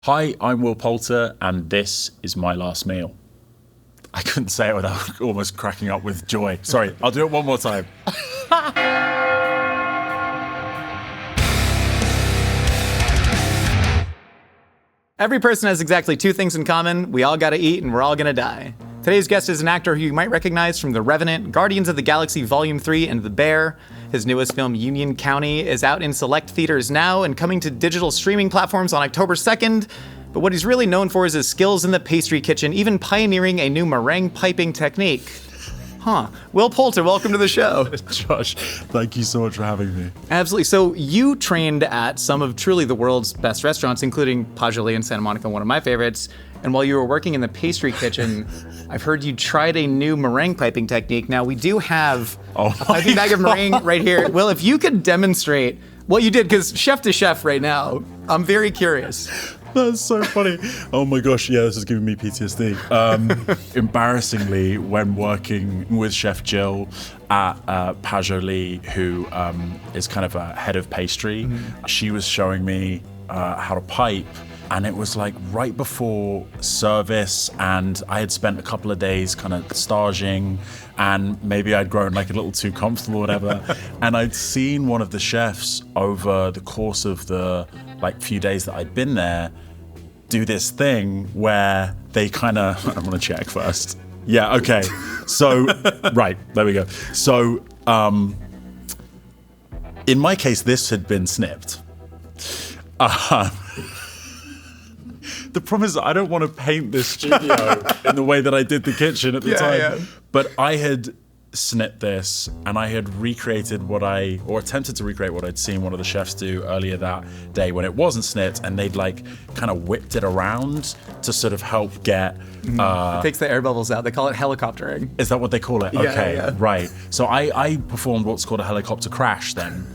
Hi, I'm Will Poulter, and this is my last meal. I couldn't say it without almost cracking up with joy. Sorry, I'll do it one more time. Every person has exactly two things in common. We all gotta eat and we're all gonna die. Today's guest is an actor who you might recognize from The Revenant, Guardians of the Galaxy Volume 3, and The Bear. His newest film, Union County, is out in select theaters now and coming to digital streaming platforms on October 2nd. But what he's really known for is his skills in the pastry kitchen, even pioneering a new meringue piping technique. Will Poulter, welcome to the show. Josh, thank you so much for having me. Absolutely. So you trained at some of truly the world's best restaurants, including Pajoli in Santa Monica, one of my favorites. And while you were working in the pastry kitchen, I've heard you tried a new meringue piping technique. Now, we do have a piping bag of meringue right here. Will, if you could demonstrate what you did, because chef to chef right now, I'm very curious. That's so funny. Oh my gosh, yeah, this is giving me PTSD. Embarrassingly, when working with Chef Jill at Pajoli, who is kind of a head of pastry, she was showing me how to pipe. And it was like right before service, and I had spent a couple of days kind of staging, and maybe I'd grown like a little too comfortable or whatever. And I'd seen one of the chefs over the course of the like few days that I'd been there do this thing where they kind of, I'm gonna check first. Yeah, okay. So, right, there we go. So, in my case, this had been snipped. The problem is I don't want to paint this studio in the way that I did the kitchen at the time. Yeah. But I had snipped this, and I had recreated attempted to recreate what I'd seen one of the chefs do earlier that day when it wasn't snipped, and they'd like kind of whipped it around to sort of help get... it takes the air bubbles out. They call it helicoptering. Is that what they call it? Okay, yeah. Right. So I performed what's called a helicopter crash then.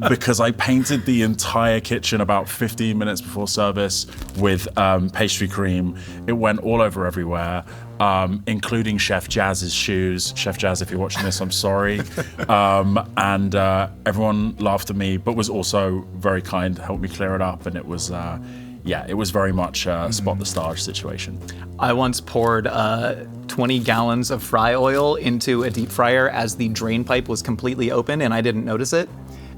Because I painted the entire kitchen about 15 minutes before service with pastry cream. It went all over everywhere, including Chef Jazz's shoes. Chef Jazz, if you're watching this, I'm sorry. And everyone laughed at me, but was also very kind, helped me clear it up, and it was... it was very much a spot the stage situation. I once poured 20 gallons of fry oil into a deep fryer as the drain pipe was completely open, and I didn't notice it.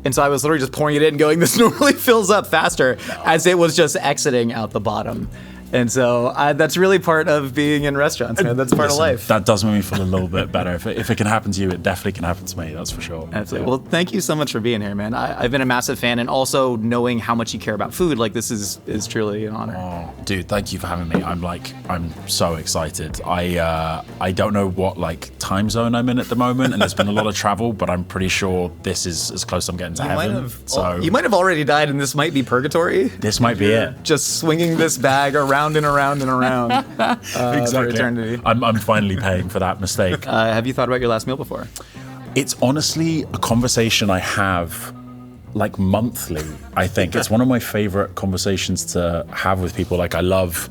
And so I was literally just pouring it in and going, this normally fills up faster, as it was just exiting out the bottom. And so that's really part of being in restaurants, man. That's part of life. That does make me feel a little bit better. If it can happen to you, it definitely can happen to me, that's for sure. Absolutely. Yeah. Well, thank you so much for being here, man. I've been a massive fan, and also knowing how much you care about food, like this is truly an honor. Oh, dude, thank you for having me. I'm so excited. I don't know what like time zone I'm in at the moment, and there's been a lot of travel, but I'm pretty sure this is as close as I'm getting to heaven. You might have already died, and this might be purgatory. This might be it. Just swinging this bag around and around and around exactly. For eternity. I'm finally paying for that mistake. Have you thought about your last meal before? It's honestly a conversation I have like monthly, I think. It's one of my favorite conversations to have with people. Like I love,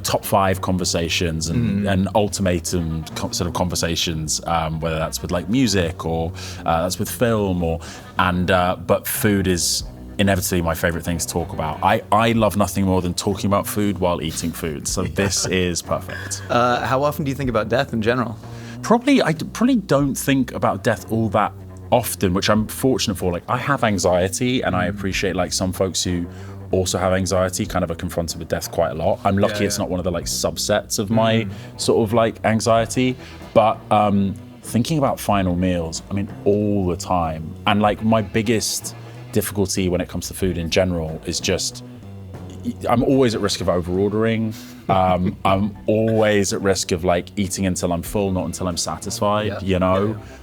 top 5 conversations and ultimatum sort of conversations, whether that's with like music or that's with film but food is inevitably my favorite thing to talk about. I love nothing more than talking about food while eating food. So this is perfect. How often do you think about death in general? I probably don't think about death all that often, which I'm fortunate for. Like I have anxiety, and I appreciate like some folks who also have anxiety kind of are confronted with death quite a lot. I'm lucky it's not one of the like subsets of my sort of like anxiety, but thinking about final meals, I mean, all the time. And like my biggest difficulty when it comes to food in general is just I'm always at risk of over ordering. I'm always at risk of like eating until I'm full, not until I'm satisfied,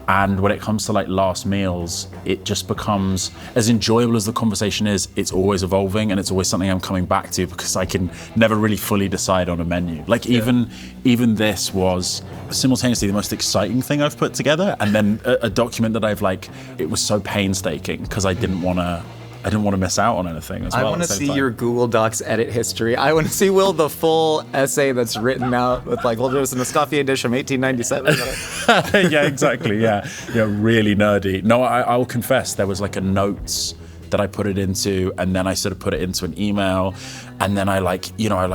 And when it comes to like last meals, it just becomes, as enjoyable as the conversation is, it's always evolving, and it's always something I'm coming back to because I can never really fully decide on a menu. Like even this was simultaneously the most exciting thing I've put together, and then a document that it was so painstaking because I didn't want to miss out on anything as well. I want to see your Google Docs edit history. I want to see, Will, the full essay that's written out with like, well, there's an Escoffier dish from 1897. Yeah, exactly. Yeah, really nerdy. No, I'll confess there was like a notes that I put it into, and then I sort of put it into an email, and then I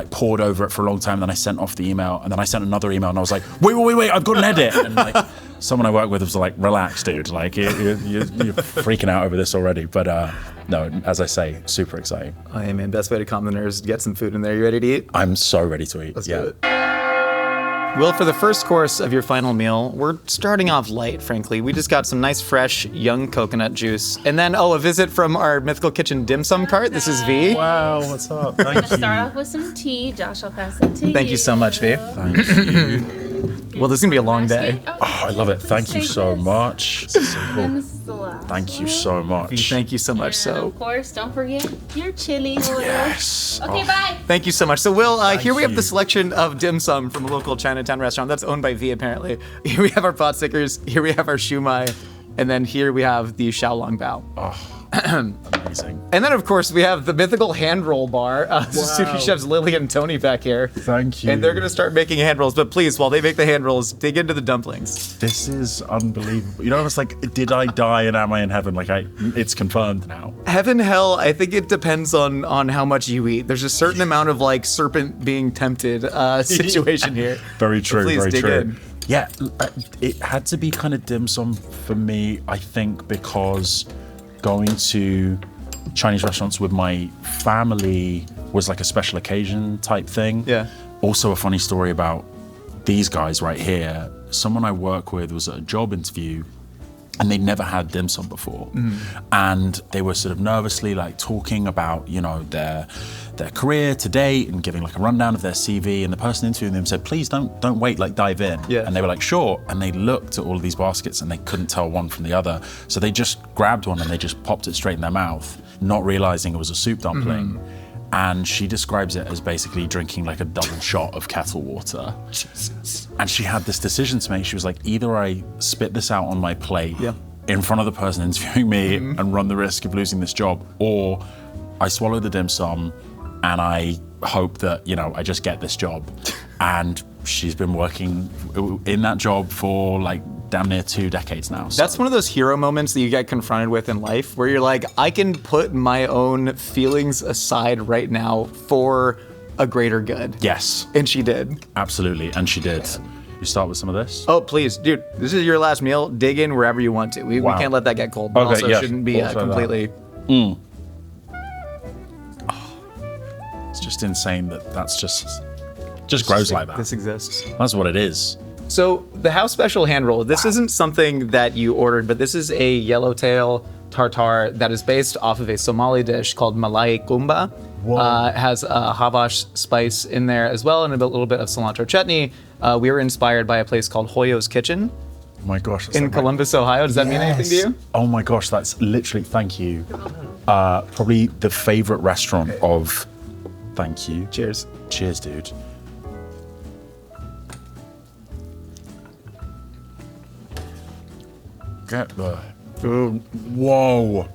poured over it for a long time, then I sent off the email, and then I sent another email, and I was like, wait, I've got an edit. And like someone I work with was like, relax, dude, like you're freaking out over this already. But no, as I say, super exciting. Oh, hey man, best way to calm the nerves is to get some food in there. You ready to eat? I'm so ready to eat. Let's do it. Will, for the first course of your final meal, we're starting off light, frankly. We just got some nice, fresh, young coconut juice. And then, a visit from our Mythical Kitchen dim sum cart. This is V. Wow, what's up? Thank you. I'm going to start off with some tea. Josh, I'll pass it to you. Thank you so much, V. Thank you. Well, this is going to be a long day. Oh, I love it. Thank you so much. This is so cool. And this is the last Thank you so much. V, thank you so much. And So, of course, don't forget your chili oil. Yes. Okay, Oh. bye. thank you so much. So, Will, here we have you. the selection of dim sum from a local Chinatown restaurant that's owned by V, apparently. Here we have our pot stickers. Here we have our shumai. And then here we have the xiaolong bao. Amazing. And then, of course, we have the Mythical hand roll bar. Sushi chefs Lily and Tony back here. Thank you. And they're going to start making hand rolls. But please, while they make the hand rolls, dig into the dumplings. This is unbelievable. You know, it's like, did I die and am I in heaven? Like, it's confirmed now. Heaven, hell, I think it depends on how much you eat. There's a certain amount of like serpent being tempted situation here. Very true. Please very dig true. in. Yeah, it had to be kind of dim sum for me, I think, because going to Chinese restaurants with my family was like a special occasion type thing. Yeah. Also, a funny story about these guys right here. Someone I work with was at a job interview, and they'd never had dim sum before. And they were sort of nervously like talking about, you know, their career to date and giving like a rundown of their CV. And the person interviewing them said, please don't wait, like dive in. Yeah. And they were like, sure. And they looked at all of these baskets and they couldn't tell one from the other. So they just grabbed one and they just popped it straight in their mouth, not realizing it was a soup dumpling. And she describes it as basically drinking like a double shot of kettle water. And she had this decision to make. She was like, either I spit this out on my plate in front of the person interviewing me and run the risk of losing this job, or I swallow the dim sum and I hope that, you know, I just get this job. And she's been working in that job for like damn near 2 decades now. So. That's one of those hero moments that you get confronted with in life where you're like, I can put my own feelings aside right now for a greater good. Yes. And she did. Absolutely. And she did. You start with some of this? Oh, please, dude, this is your last meal. Dig in wherever you want to. We can't let that get cold, but also shouldn't be completely... It's just insane that's just grows like that. This exists. That's what it is. So the house special hand roll, this isn't something that you ordered, but this is a yellowtail tartare that is based off of a Somali dish called Malai Kumba. It has a Havash spice in there as well and a little bit of cilantro chutney. We were inspired by a place called Hoyo's Kitchen Oh my gosh. in Columbus, Ohio. Does that mean anything to you? Oh my gosh, that's literally, thank you. Probably the favorite restaurant of, thank you. Cheers. Cheers, dude. Get the, whoa.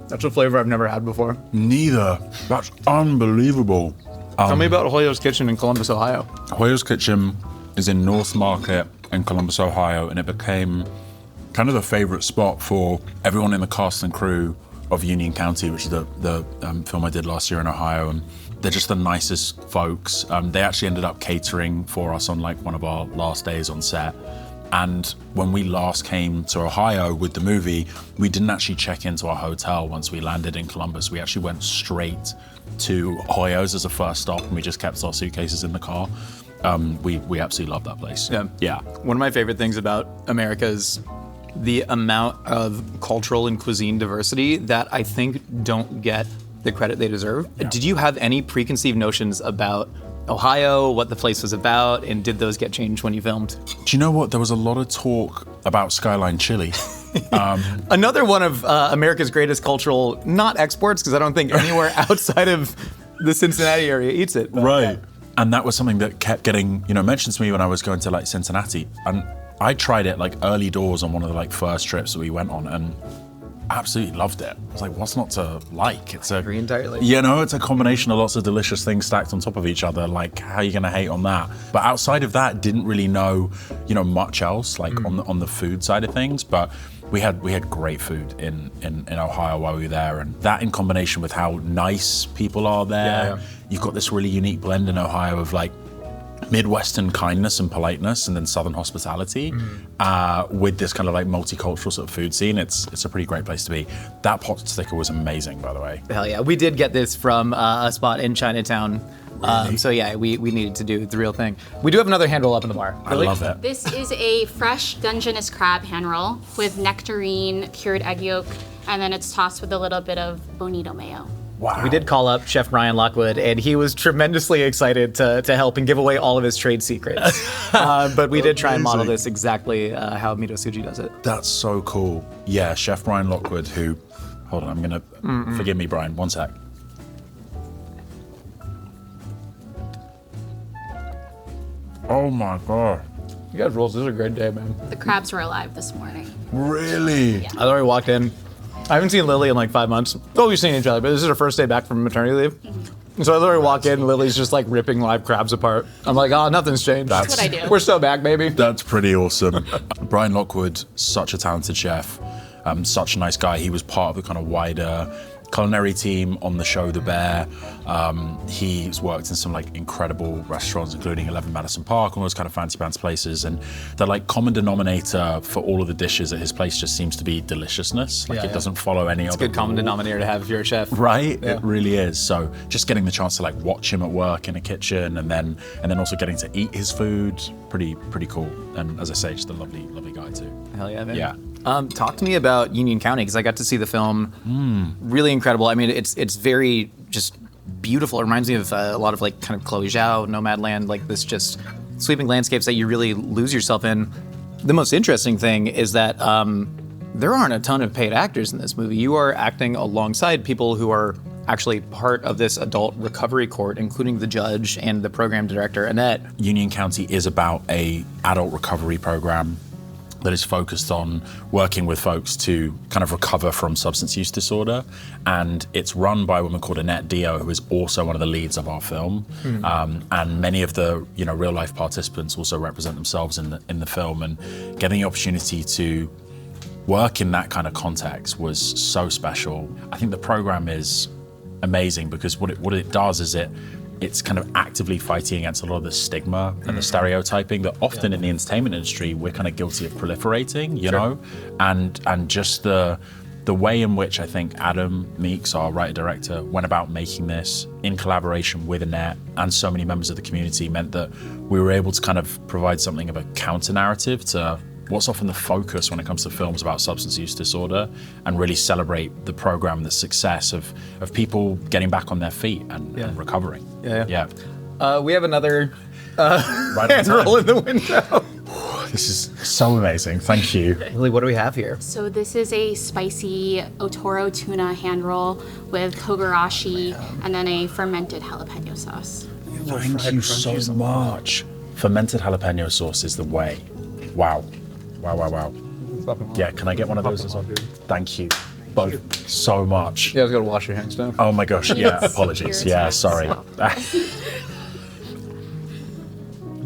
That's a flavor I've never had before. Neither. That's unbelievable. Tell me about Hoyo's Kitchen in Columbus, Ohio. Hoyo's Kitchen is in North Market in Columbus, Ohio, and it became kind of the favorite spot for everyone in the cast and crew of Union County, which is the film I did last year in Ohio. And they're just the nicest folks. They actually ended up catering for us on like one of our last days on set. And when we last came to Ohio with the movie, we didn't actually check into our hotel once we landed in Columbus. We actually went straight to Hoyo's as a first stop, and we just kept our suitcases in the car. We absolutely love that place. Yeah. One of my favorite things about America is the amount of cultural and cuisine diversity that I think don't get the credit they deserve. Yeah. Did you have any preconceived notions about Ohio, what the place was about, and did those get changed when you filmed? Do you know what? There was a lot of talk about Skyline Chili. Another one of America's greatest cultural, not exports, because I don't think anywhere outside of the Cincinnati area eats it. But, Right. And that was something that kept getting, mentioned to me when I was going to like Cincinnati. And I tried it like early doors on one of the like first trips that we went on, and absolutely loved it. I was like, what's not to like? It's agree entirely. It's a combination of lots of delicious things stacked on top of each other. Like, how are you gonna hate on that? But outside of that, didn't really know, much else like on the food side of things. But we had great food in Ohio while we were there, and that in combination with how nice people are there, you've got this really unique blend in Ohio of like Midwestern kindness and politeness, and then Southern hospitality, with this kind of like multicultural sort of food scene. It's a pretty great place to be. That pot sticker was amazing, by the way. Hell yeah, we did get this from a spot in Chinatown. Really? So yeah, we needed to do the real thing. We do have another hand roll up in the bar. I love it. This is a fresh Dungeness crab hand roll with nectarine, cured egg yolk, and then it's tossed with a little bit of bonito mayo. Wow. We did call up Chef Brian Lockwood, and he was tremendously excited to help and give away all of his trade secrets. But we did try and model this exactly how Mito Suji does it. That's so cool. Yeah, Chef Brian Lockwood, who, hold on, I'm gonna, forgive me, Brian, one sec. Oh my God. You guys rolls, this is a great day, man. The crabs were alive this morning. Really? Yeah. I already walked in. I haven't seen Lily in like 5 months. Oh, we've seen each other, but this is her first day back from maternity leave. And so I literally walk in, and Lily's just like ripping live crabs apart. I'm like, oh, nothing's changed. That's what I do. We're still back, baby. That's pretty awesome. Brian Lockwood, such a talented chef, such a nice guy. He was part of the kind of wider culinary team on the show The Bear. He's worked in some like incredible restaurants, including 11 Madison Park, all those kind of fancy pants places. And the like common denominator for all of the dishes at his place just seems to be deliciousness. Like it doesn't follow any other. It's a good common denominator to have if you're a chef. Right? Yeah. It really is. So just getting the chance to like watch him at work in a kitchen and then also getting to eat his food, pretty cool. And as I say, just a lovely guy too. Hell yeah, man. Yeah. Talk to me about Union County, because I got to see the film. Really incredible. I mean, it's very just beautiful. It reminds me of a lot of like kind of Chloe Zhao, Nomadland, like this just sweeping landscapes that you really lose yourself in. The most interesting thing is that there aren't a ton of paid actors in this movie. You are acting alongside people who are actually part of this adult recovery court, including the judge and the program director, Annette. Union County is about a adult recovery program that is focused on working with folks to kind of recover from substance use disorder. And it's run by a woman called Annette Dio, who is also one of the leads of our film. And many of the real life participants also represent themselves in the film. And getting the opportunity to work in that kind of context was so special. I think the program is amazing because what it does is it's kind of actively fighting against a lot of the stigma and the stereotyping that often in the entertainment industry we're kind of guilty of proliferating, you know, and just the way in which I think Adam Meeks, our writer director, went about making this in collaboration with Annette and so many members of the community meant that we were able to kind of provide something of a counter narrative to what's often the focus when it comes to films about substance use disorder, and really celebrate the program, the success of people getting back on their feet and recovering. We have another right hand roll in the window. This is so amazing. Thank you. Lily, what do we have here? So this is a spicy otoro tuna hand roll with kogarashi and then a fermented jalapeno sauce. Thank you so much. Fermented jalapeno sauce is the way. Wow. Yeah, can I get one of those as well? Thank you both so much. Yeah, I was gonna wash your hands down. Oh my gosh, yeah, apologies. Yeah, sorry. Do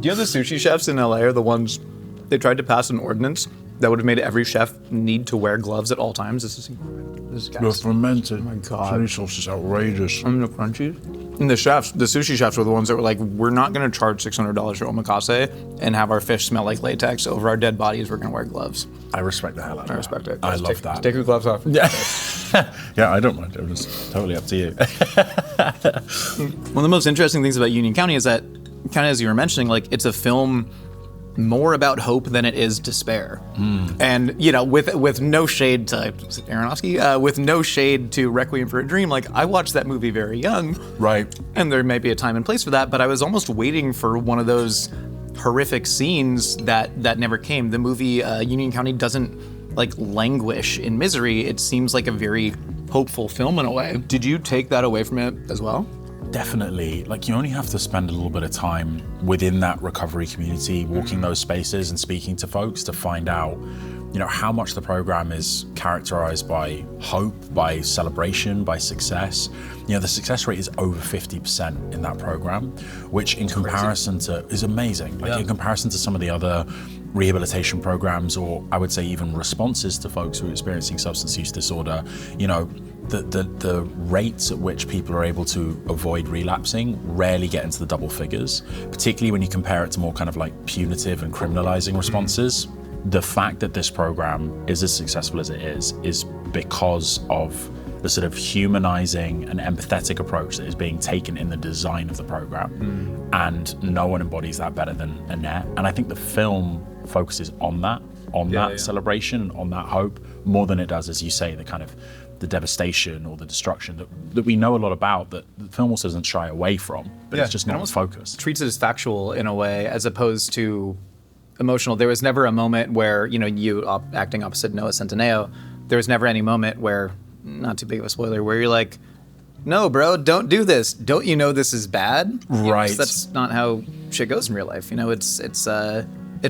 you know the sushi chefs in LA are the ones, they tried to pass an ordinance that would have made every chef need to wear gloves at all times? This is The fermented God. sauce is outrageous. And the crunchies. And the sushi chefs were the ones that were like, we're not going to charge $600 for omakase and have our fish smell like latex over our dead bodies. We're going to wear gloves. I respect the hell out of that. I respect it. I love that. Take your gloves off. Yeah. Yeah, I don't mind. It was totally up to you. One of the most interesting things about Union County is that, kind of as you were mentioning, like it's a film more about hope than it is despair. And, with no shade to Aronofsky, with no shade to Requiem for a Dream, like I watched that movie very young. Right. And there may be a time and place for that, but I was almost waiting for one of those horrific scenes that never came. The movie Union County doesn't languish in misery. It seems like a very hopeful film in a way. Did you take that away from it as well? Definitely. You only have to spend a little bit of time within that recovery community, walking those spaces and speaking to folks to find out, how much the program is characterized by hope, by celebration, by success. The success rate is over 50% in that program, which in comparison to is amazing. In comparison to some of the other rehabilitation programs, or I would say even responses to folks who are experiencing substance use disorder, you know, the rates at which people are able to avoid relapsing rarely get into the double figures, particularly when you compare it to more kind of like punitive and criminalizing responses. The fact that this program is as successful as it is because of the sort of humanizing and empathetic approach that is being taken in the design of the program. And no one embodies that better than Annette. And I think the film focuses on that, celebration, on that hope, more than it does, as you say, the kind of the devastation or the destruction that we know a lot about, that the film also doesn't shy away from, but it's just not focused. Treats it as factual in a way, as opposed to emotional. There was never a moment where, you know, you acting opposite Noah Centineo, there was never any moment where, not too big of a spoiler, where you're like, no, bro, don't do this. Don't you know this is bad? Right. That's not how shit goes in real life. You know, it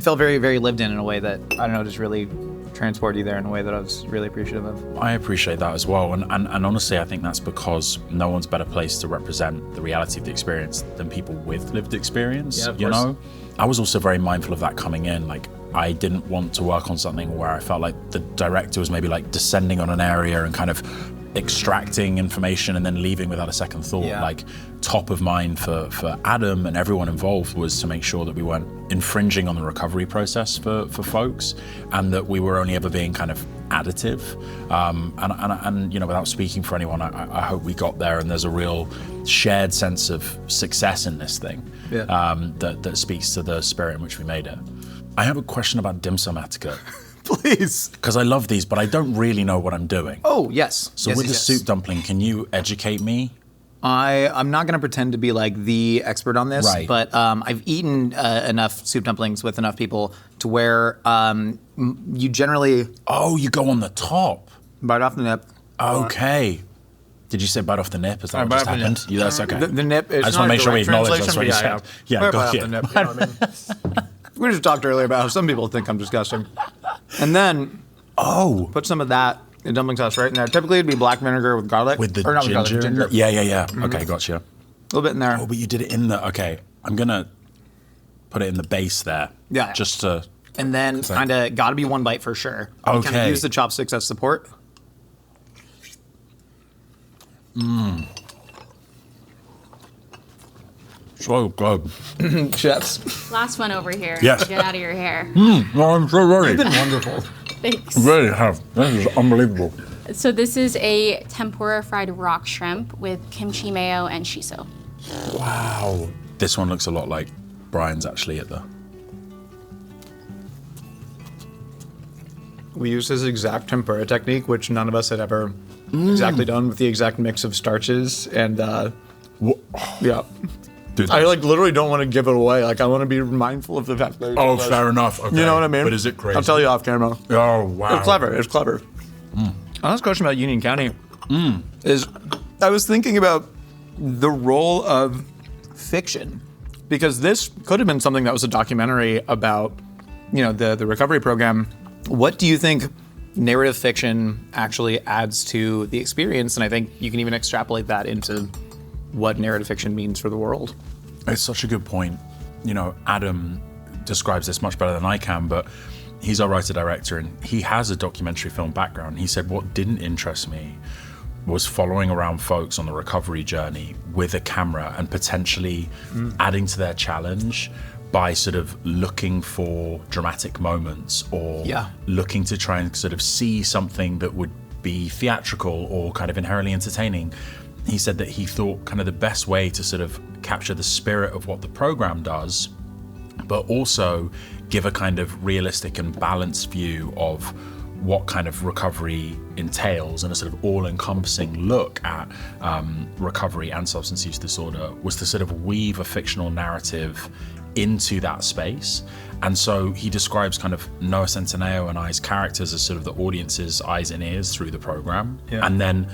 felt very, very lived in a way that, I don't know, just really transported you there in a way that I was really appreciative of. I appreciate that as well. And honestly, I think that's because no one's better placed to represent the reality of the experience than people with lived experience, you know? I was also very mindful of that coming in. Like, I didn't want to work on something where I felt like the director was maybe like descending on an area and kind of extracting information and then leaving without a second thought. Like, top of mind for Adam and everyone involved was to make sure that we weren't infringing on the recovery process for folks, and that we were only ever being kind of additive. And you know, without speaking for anyone, I hope we got there, and there's a real shared sense of success in this thing that speaks to the spirit in which we made it. I have a question about dim sum etiquette. Please. Because I love these, but I don't really know what I'm doing. Oh, yes. So yes, with yes, the yes. soup dumpling, can you educate me? I'm not going to pretend to be like the expert on this, Right. but I've eaten enough soup dumplings with enough people to where you generally Oh, you go on the top. bite off the nip. Okay. Did you say bite off the nip? Is that what bite just off the happened? nip. Yeah, that's okay. The nip is I just not want to make a sure we direct acknowledge that's what you translation, said. but Yeah, bite off got the you. nip, you know what I mean? We just talked earlier about how some people think I'm disgusting. And then put some of that in dumpling sauce right in there. Typically it'd be black vinegar with garlic. With the or not ginger? with garlic, ginger. Yeah. Okay, gotcha. A little bit in there. Oh, but you did it in the... Okay, I'm going to put it in the base there. Yeah. Just to... And then kind of got to be one bite for sure. Okay. Kind of use the chopsticks as support. So good. Chefs. Last one over here. Yes. Get out of your hair. No, I'm so ready. You've been wonderful. Thanks. Really have. This is unbelievable. So this is a tempura fried rock shrimp with kimchi mayo and shiso. Wow. This one looks a lot like Brian's actually at the... We used this exact tempura technique, which none of us had ever exactly done, with the exact mix of starches and yeah. Dude, I like literally don't want to give it away. Like, I want to be mindful of the fact that it's fair enough. Okay. You know what I mean? But is it crazy? I'll tell you off camera. Oh, wow. It's clever. It's clever. Last question about Union County is, I was thinking about the role of fiction, because this could have been something that was a documentary about, you know, the recovery program. What do you think narrative fiction actually adds to the experience? And I think you can even extrapolate that into what narrative fiction means for the world. It's such a good point. You know, Adam describes this much better than I can, but he's our writer-director and he has a documentary film background. He said what didn't interest me was following around folks on the recovery journey with a camera and potentially adding to their challenge by sort of looking for dramatic moments or looking to try and sort of see something that would be theatrical or kind of inherently entertaining. He said that he thought kind of the best way to sort of capture the spirit of what the program does, but also give a kind of realistic and balanced view of what kind of recovery entails and a sort of all-encompassing look at recovery and substance use disorder was to sort of weave a fictional narrative into that space. And so he describes kind of Noah Centineo and I's characters as sort of the audience's eyes and ears through the program. And then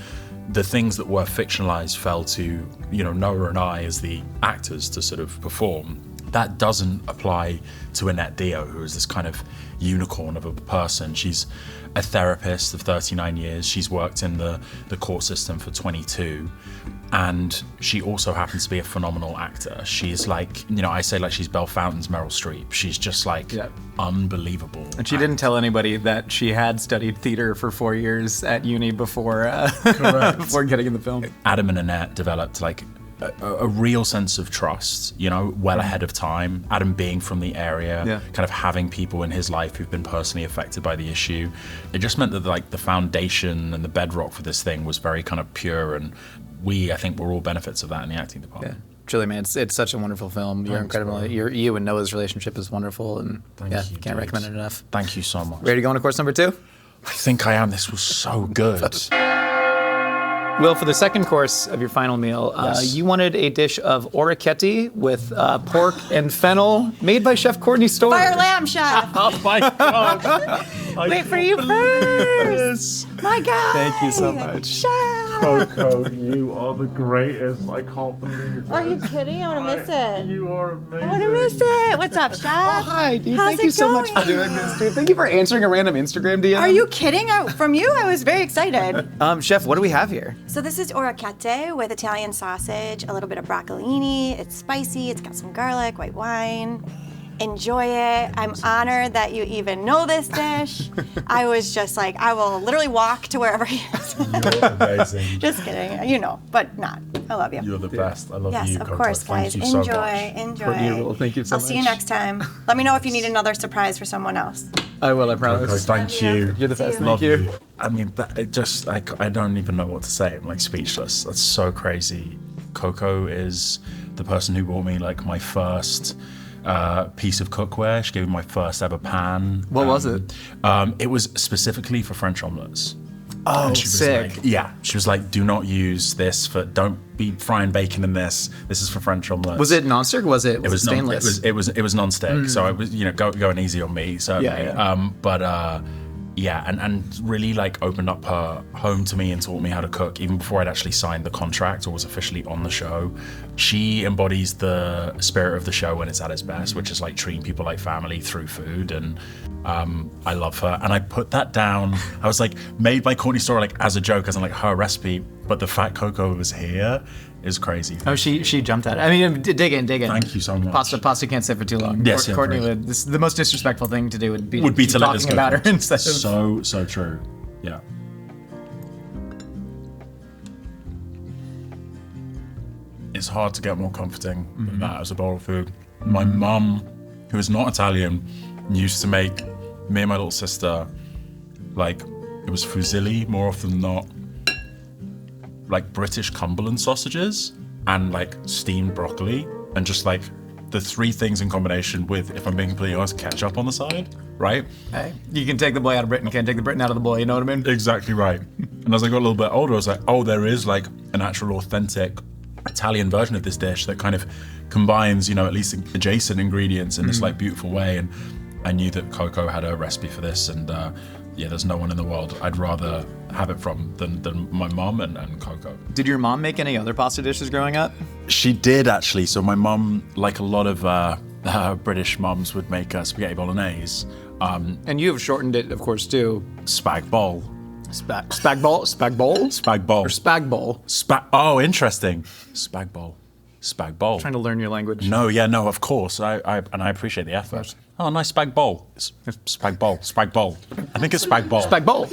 the things that were fictionalized fell to, you know, Noah and I as the actors to sort of perform. that doesn't apply to Annette Dio, who is this kind of unicorn of a person. She's a therapist of 39 years. She's worked in the court system for 22. And she also happens to be a phenomenal actor. She's like, I say like she's Belle Fountain's Meryl Streep. She's just like unbelievable. And she didn't tell anybody that she had studied theater for 4 years at uni before before getting in the film. Adam and Annette developed like a real sense of trust, well ahead of time. Adam being from the area, kind of having people in his life who've been personally affected by the issue. It just meant that like the foundation and the bedrock for this thing was very kind of pure, and I think we're all benefits of that in the acting department. Yeah. Truly, man, it's such a wonderful film. You're incredible. You and Noah's relationship is wonderful, and can't recommend it enough. Thank you so much. Ready to go on to course number 2? I think I am. This was so good. Will, for the second course of your final meal, you wanted a dish of orecchiette with pork and fennel made by Chef Courtney Store. Fire lamb, chef. Oh my God. Wait for you first. My God. Thank you so much. Chef. Coco, you are the greatest. I can't believe it. Are you kidding? I want to miss it. You are amazing. I want to miss it. What's up, chef? Hi, dude. How's Thank it you so much for going? doing this, dude. Thank you for answering a random Instagram DM. Are you kidding? From you, I was very excited. Chef, what do we have here? So this is orecchiette with Italian sausage, a little bit of broccolini. It's spicy. It's got some garlic, white wine. Enjoy it. I'm honored that you even know this dish. I was just like, I will literally walk to wherever he is. You're amazing. Just kidding. But not. I love you. You're the best. I love Yes, you, of Coco. course, guys. Thank you so Enjoy. Courtney, thank you so I'll much. see you next time. Let me know if you need another surprise for someone else. I will, I Coco, promise. thank you. You're the best. Love Thank you. I mean, I don't even know what to say. I'm like speechless. That's so crazy. Coco is the person who bought me like my first piece of cookware. She gave me my first ever pan. What was it? It was specifically for French omelets. Oh, And she was sick. like, she was like, do not use this don't be frying bacon in this. This is for French omelets. Was it nonstick? Was it stainless? It was non-stick. So I was, going easy on me. Certainly. And really like opened up her home to me and taught me how to cook even before I'd actually signed the contract or was officially on the show. She embodies the spirit of the show when it's at its best, which is like treating people like family through food. And I love her. And I put that down. I was like, made by Courtney Store like as a joke, as in like her recipe. But the fact Coco was here is crazy. Oh, she jumped at it. I mean, dig in. Thank you so much. Pasta can't sit for too long. Yes, yeah, Courtney right. would. This, the most disrespectful thing to do would be to let this talking go. about her instead of. So true. Yeah. It's hard to get more comforting than that as a bowl of food. My mum, who is not Italian, used to make me and my little sister, like, it was fusilli more often than not, like British Cumberland sausages and like steamed broccoli and just like the three things in combination with, if I'm being completely honest, ketchup on the side, right? Hey, you can take the boy out of Britain, can't take the Britain out of the boy, you know what I mean? Exactly right. And as I got a little bit older, I was like, oh, there is like an actual authentic Italian version of this dish that kind of combines, at least adjacent ingredients in this like beautiful way. And I knew that Coco had a recipe for this, and there's no one in the world I'd rather have it from than my mom and Coco. Did your mom make any other pasta dishes growing up? She did, actually. So my mom, like a lot of British moms, would make spaghetti bolognese. And you have shortened it, of course, too. Spag bol. Spag bowl? Spag bowl? Spag bol. Or spag bowl? Oh, interesting. Spag bol. Spag bol. Trying to learn your language. No, of course. I appreciate the effort. Oh, nice spag bowl. Spag bowl. Spag bowl. I think it's spag bowl. Spag bowl.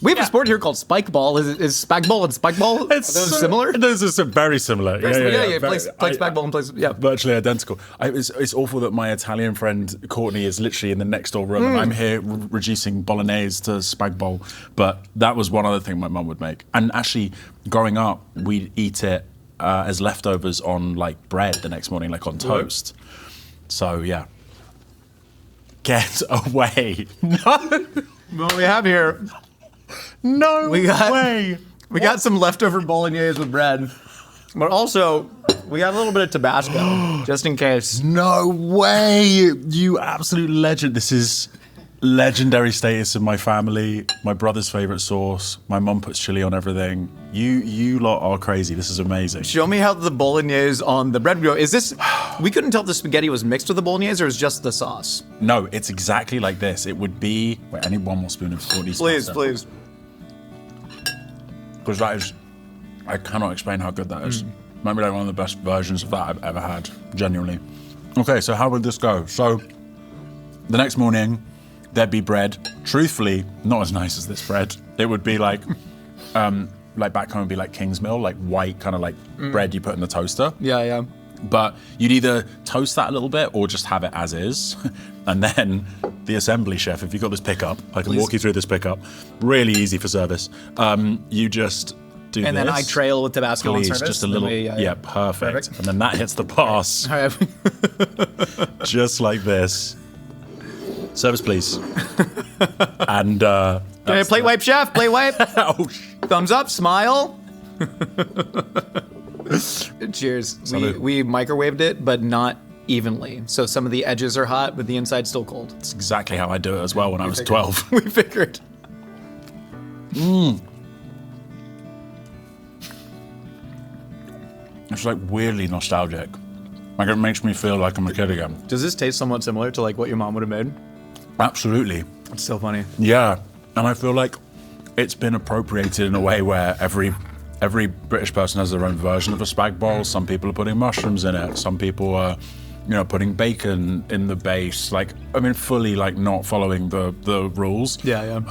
We have a sport here called spike ball. Is spag ball and spike ball are those similar? Those are very similar. Yeah. Play spag ball and play. Yeah, virtually identical. It's awful that my Italian friend Courtney is literally in the next door room, and I'm here reducing bolognese to spag bowl. But that was one other thing my mum would make. And actually, growing up, we'd eat it as leftovers on like bread the next morning, like on toast. So yeah. Get away! No. What we have here? No way! We got some leftover bolognese with bread, but also we got a little bit of Tabasco just in case. No way! You absolute legend. This is legendary status in my family, my brother's favorite sauce. My mum puts chili on everything. You lot are crazy. This is amazing. Show me how the bolognese on the bread go. Is this, we couldn't tell if the spaghetti was mixed with the bolognese or is just the sauce? No, it's exactly like this. It would be, wait, I need one more spoon of Courtney's pasta. Please. Because that is, I cannot explain how good that is. Might be like one of the best versions of that I've ever had, genuinely. Okay, so how would this go? So, the next morning, there'd be bread. Truthfully, not as nice as this bread. It would be like back home would be like Kingsmill, like white kind of like bread you put in the toaster. Yeah. But you'd either toast that a little bit or just have it as is. And then the assembly chef, if you've got this pickup, I can walk you through this pickup. Really easy for service. You just do and this. then I trail with Tabasco on service. Just a little, perfect. And then that hits the pass. All right. Just like this. Service, please. And Plate wipe, chef. Plate wipe. oh, Thumbs up. Smile. Cheers. Salud. We microwaved it, but not evenly. So some of the edges are hot, but the inside's still cold. That's exactly how I do it as well when I was 12. We figured. It's like weirdly nostalgic. Like it makes me feel like I'm a kid again. Does this taste somewhat similar to like what your mom would have made? Absolutely. It's so funny. Yeah. And I feel like it's been appropriated in a way where every British person has their own version of a spag bol. Some people are putting mushrooms in it. Some people are, putting bacon in the base. Like, I mean, fully like not following the rules. Yeah.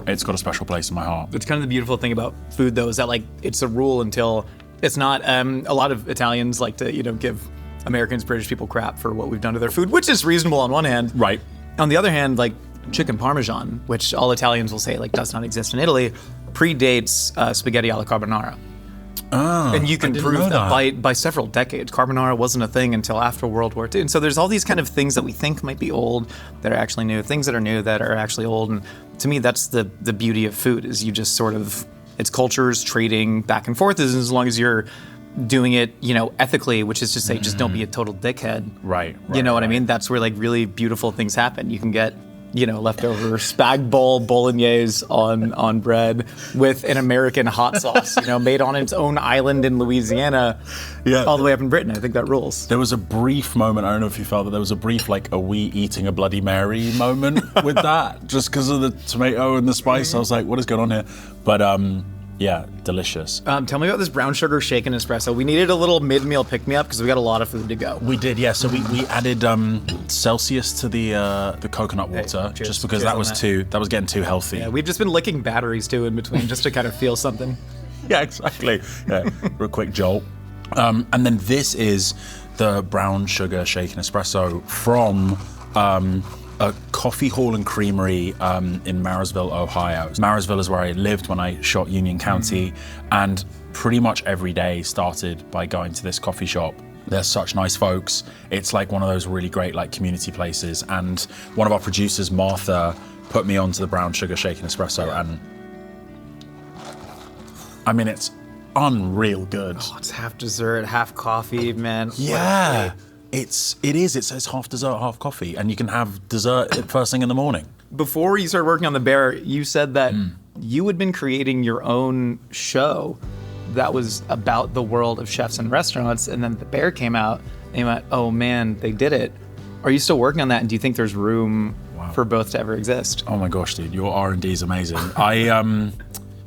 It's got a special place in my heart. It's kind of the beautiful thing about food, though, is that like it's a rule until it's not. A lot of Italians like to, give Americans, British people crap for what we've done to their food, which is reasonable on one hand. Right. On the other hand, like chicken parmesan, which all Italians will say like does not exist in Italy, predates spaghetti alla carbonara. Oh, and you can I didn't prove know that by several decades. Carbonara wasn't a thing until after World War II. And so there's all these kind of things that we think might be old that are actually new, things that are new that are actually old. And to me, that's the beauty of food, is you just sort of, it's cultures trading back and forth, as long as you're doing it, ethically, which is to say, just don't be a total dickhead. Right. You know what I mean? That's where like really beautiful things happen. You can get, leftover spag bol bolognese on bread with an American hot sauce, made on its own island in Louisiana, all the way up in Britain. I think that rules. There was a brief moment, I don't know if you felt that there was a brief, like, are we eating a Bloody Mary moment with that? Just because of the tomato and the spice. I was like, what is going on here? But, yeah, delicious. Tell me about this brown sugar shaken espresso. We needed a little mid-meal pick-me-up because we got a lot of food to go. We did, yeah. So we added Celsius to the coconut water, cheers. just because Cheers that was getting too healthy. Yeah, we've just been licking batteries too in between just to kind of feel something. Yeah, exactly. Yeah, for a quick jolt. And then this is the brown sugar shaken espresso from a coffee hall and creamery in Marysville, Ohio. Marysville is where I lived when I shot Union County, and pretty much every day started by going to this coffee shop. They're such nice folks. It's like one of those really great like community places, and one of our producers, Martha, put me onto the brown sugar shaken espresso, and I mean, it's unreal good. Oh, it's half dessert, half coffee, man. Yeah. It's half dessert, half coffee, and you can have dessert first thing in the morning. Before you started working on The Bear, you said that you had been creating your own show that was about the world of chefs and restaurants, and then The Bear came out, and you went, oh man, they did it. Are you still working on that, and do you think there's room for both to ever exist? Oh my gosh, dude, your R&D is amazing.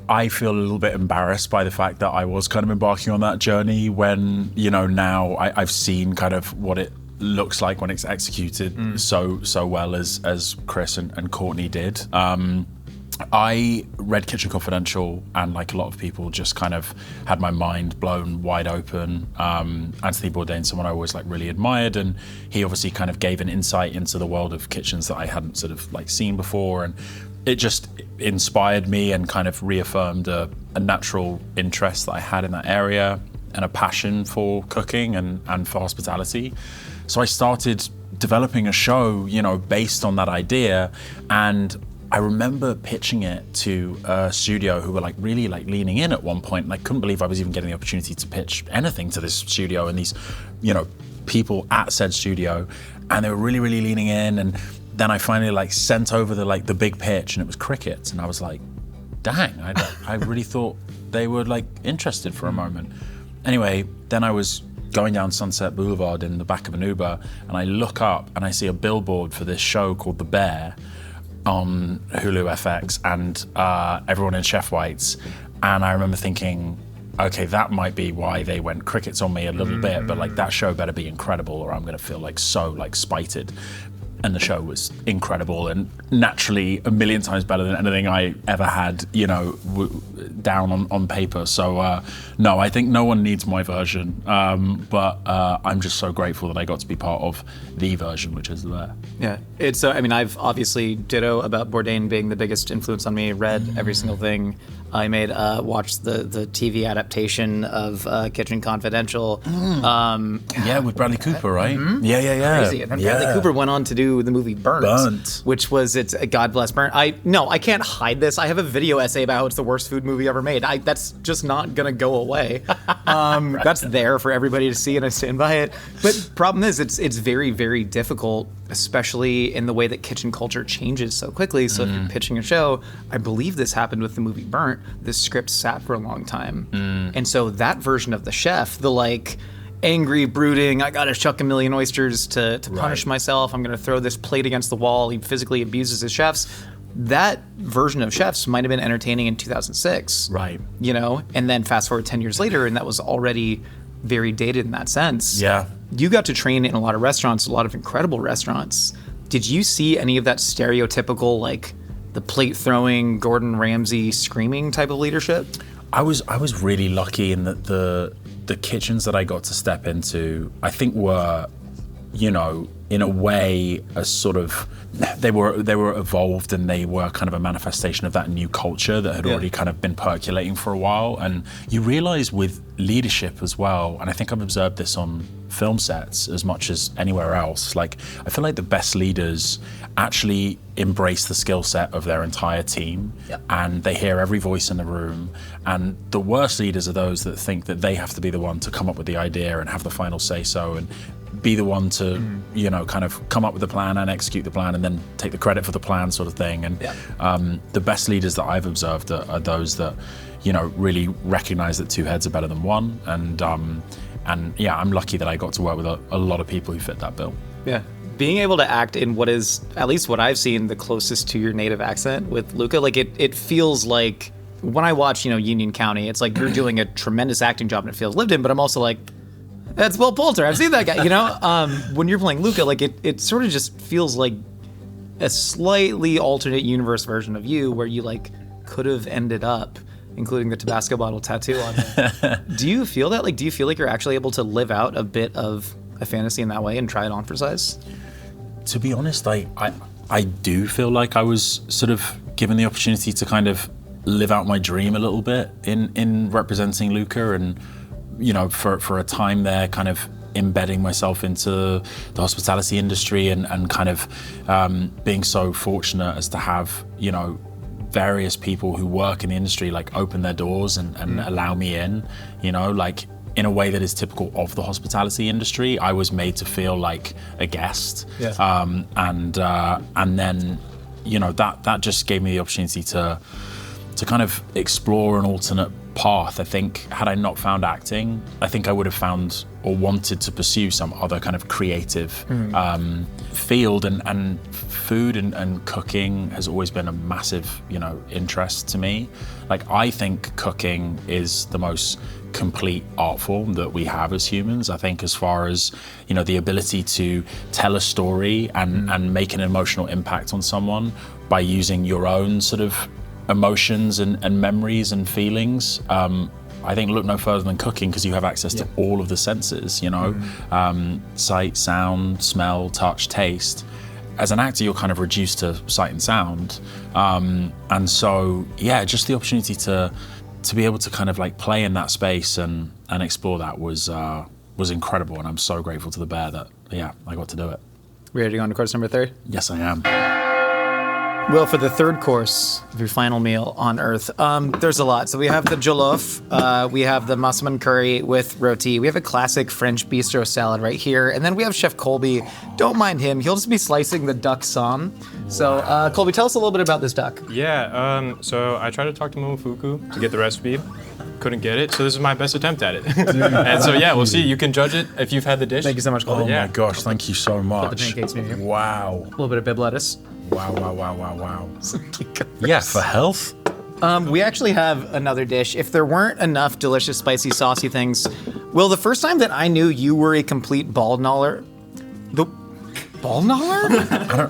I feel a little bit embarrassed by the fact that I was kind of embarking on that journey when, now I've seen kind of what it looks like when it's executed so well as Chris and Courtney did. I read Kitchen Confidential, and like a lot of people just kind of had my mind blown wide open. Anthony Bourdain's someone I always like really admired, and he obviously kind of gave an insight into the world of kitchens that I hadn't sort of like seen before, and it just inspired me and kind of reaffirmed a natural interest that I had in that area and a passion for cooking and for hospitality. So I started developing a show, based on that idea, and I remember pitching it to a studio who were like really like leaning in at one point, and I couldn't believe I was even getting the opportunity to pitch anything to this studio and these, people at said studio, and they were really, really leaning in, and then I finally like sent over the big pitch, and it was crickets, and I was like, dang, I really thought they were like interested for a moment. Anyway, then I was going down Sunset Boulevard in the back of an Uber, and I look up and I see a billboard for this show called The Bear on Hulu FX, and everyone in chef whites. And I remember thinking, okay, that might be why they went crickets on me a little bit, but like that show better be incredible or I'm gonna feel like so like spited. And the show was incredible and naturally a million times better than anything I ever had, you know, down on paper. So no, I think no one needs my version, but I'm just so grateful that I got to be part of the version, which is there. Yeah, it's. I mean, I've obviously ditto about Bourdain being the biggest influence on me. Read every single thing I made. Watched the TV adaptation of Kitchen Confidential. Yeah, with Bradley Cooper, right? Mm-hmm. Yeah. Crazy. And then Bradley Cooper went on to do the movie Burnt. Which was God bless Burnt. I can't hide this. I have a video essay about how it's the worst food movie ever made. That's just not gonna go away. Right. That's there for everybody to see, and I stand by it. But problem is, it's very, very difficult, especially in the way that kitchen culture changes so quickly. So if you're pitching a show, I believe this happened with the movie Burnt, the script sat for a long time. And so that version of the chef, the like angry, brooding, I gotta chuck a million oysters to punish myself, I'm gonna throw this plate against the wall, he physically abuses his chefs. That version of Chefs might have been entertaining in 2006. Right. You know, and then fast forward 10 years later, and that was already very dated in that sense. Yeah. You got to train in a lot of restaurants, a lot of incredible restaurants. Did you see any of that stereotypical, like, the plate throwing, Gordon Ramsay screaming type of leadership? I was really lucky in that the kitchens that I got to step into, I think were, you know, in a way, a sort of, they were evolved, and they were kind of a manifestation of that new culture that had already kind of been percolating for a while. And you realize with leadership as well, and I think I've observed this on film sets as much as anywhere else, like I feel like the best leaders actually embrace the skill set of their entire team, and they hear every voice in the room. And the worst leaders are those that think that they have to be the one to come up with the idea and have the final say so, and be the one to, you know, kind of come up with the plan and execute the plan and then take the credit for the plan, sort of thing. And the best leaders that I've observed are those that, you know, really recognize that two heads are better than one. And yeah, I'm lucky that I got to work with a lot of people who fit that bill. Yeah. Being able to act in what is, at least what I've seen, the closest to your native accent with Luca, like it feels like, when I watch, you know, Union County, it's like you're doing a tremendous acting job and it feels lived in, but I'm also like, that's Will Poulter. I've seen that guy, you know? When you're playing Luca, like it sort of just feels like a slightly alternate universe version of you, where you like could have ended up, including the Tabasco bottle tattoo on it. Do you feel that? Like, do you feel like you're actually able to live out a bit of a fantasy in that way and try it on for size? To be honest, I do feel like I was sort of given the opportunity to kind of live out my dream a little bit in representing Luca, and you know, for a time there, kind of embedding myself into the hospitality industry, and kind of being so fortunate as to have, you know, various people who work in the industry like open their doors and allow me in, you know, like in a way that is typical of the hospitality industry. I was made to feel like a guest. And then, you know, that just gave me the opportunity to kind of explore an alternate path. I think had I not found acting, I think I would have found or wanted to pursue some other kind of creative field, and food and cooking has always been a massive, you know, interest to me. Like, I think cooking is the most complete art form that we have as humans. I think as far as, you know, the ability to tell a story and make an emotional impact on someone by using your own sort of emotions and memories and feelings, I think look no further than cooking, because you have access to all of the senses, you know, sight, sound, smell, touch, taste. As an actor, you're kind of reduced to sight and sound. And so, yeah, just the opportunity to be able to kind of like play in that space and explore that was incredible. And I'm so grateful to the Bear that, yeah, I got to do it. Ready to go on to course number 3? Yes, I am. Will, for the third course of your final meal on Earth, there's a lot. So we have the jollof, we have the massaman curry with roti, we have a classic French bistro salad right here, and then we have Chef Colby. Don't mind him, he'll just be slicing the duck som. So Colby, tell us a little bit about this duck. Yeah, so I tried to talk to Momofuku to get the recipe. Couldn't get it, so this is my best attempt at it. And so yeah, we'll see. You can judge it if you've had the dish. Thank you so much, Colby. Oh my gosh, thank you so much. the pancakes maybe. Wow. A little bit of bib lettuce. Wow. Yeah, for health. We actually have another dish. If there weren't enough delicious, spicy, saucy things, Will, the first time that I knew you were a complete ball gnawer, ball gnawer?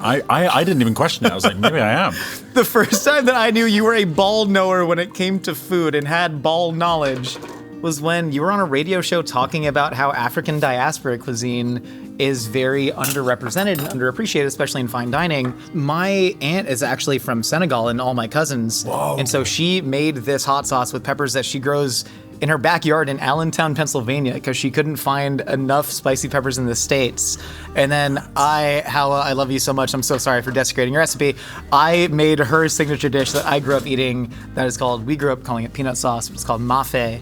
I didn't even question it. I was like, maybe I am. The first time that I knew you were a ball knower when it came to food and had ball knowledge was when you were on a radio show talking about how African diaspora cuisine is very underrepresented and underappreciated, especially in fine dining. My aunt is actually from Senegal and all my cousins. Whoa. And so she made this hot sauce with peppers that she grows in her backyard in Allentown, Pennsylvania, because she couldn't find enough spicy peppers in the States. And then Howa, I love you so much. I'm so sorry for desecrating your recipe. I made her signature dish that I grew up eating that is called, we grew up calling it peanut sauce, but it's called mafe.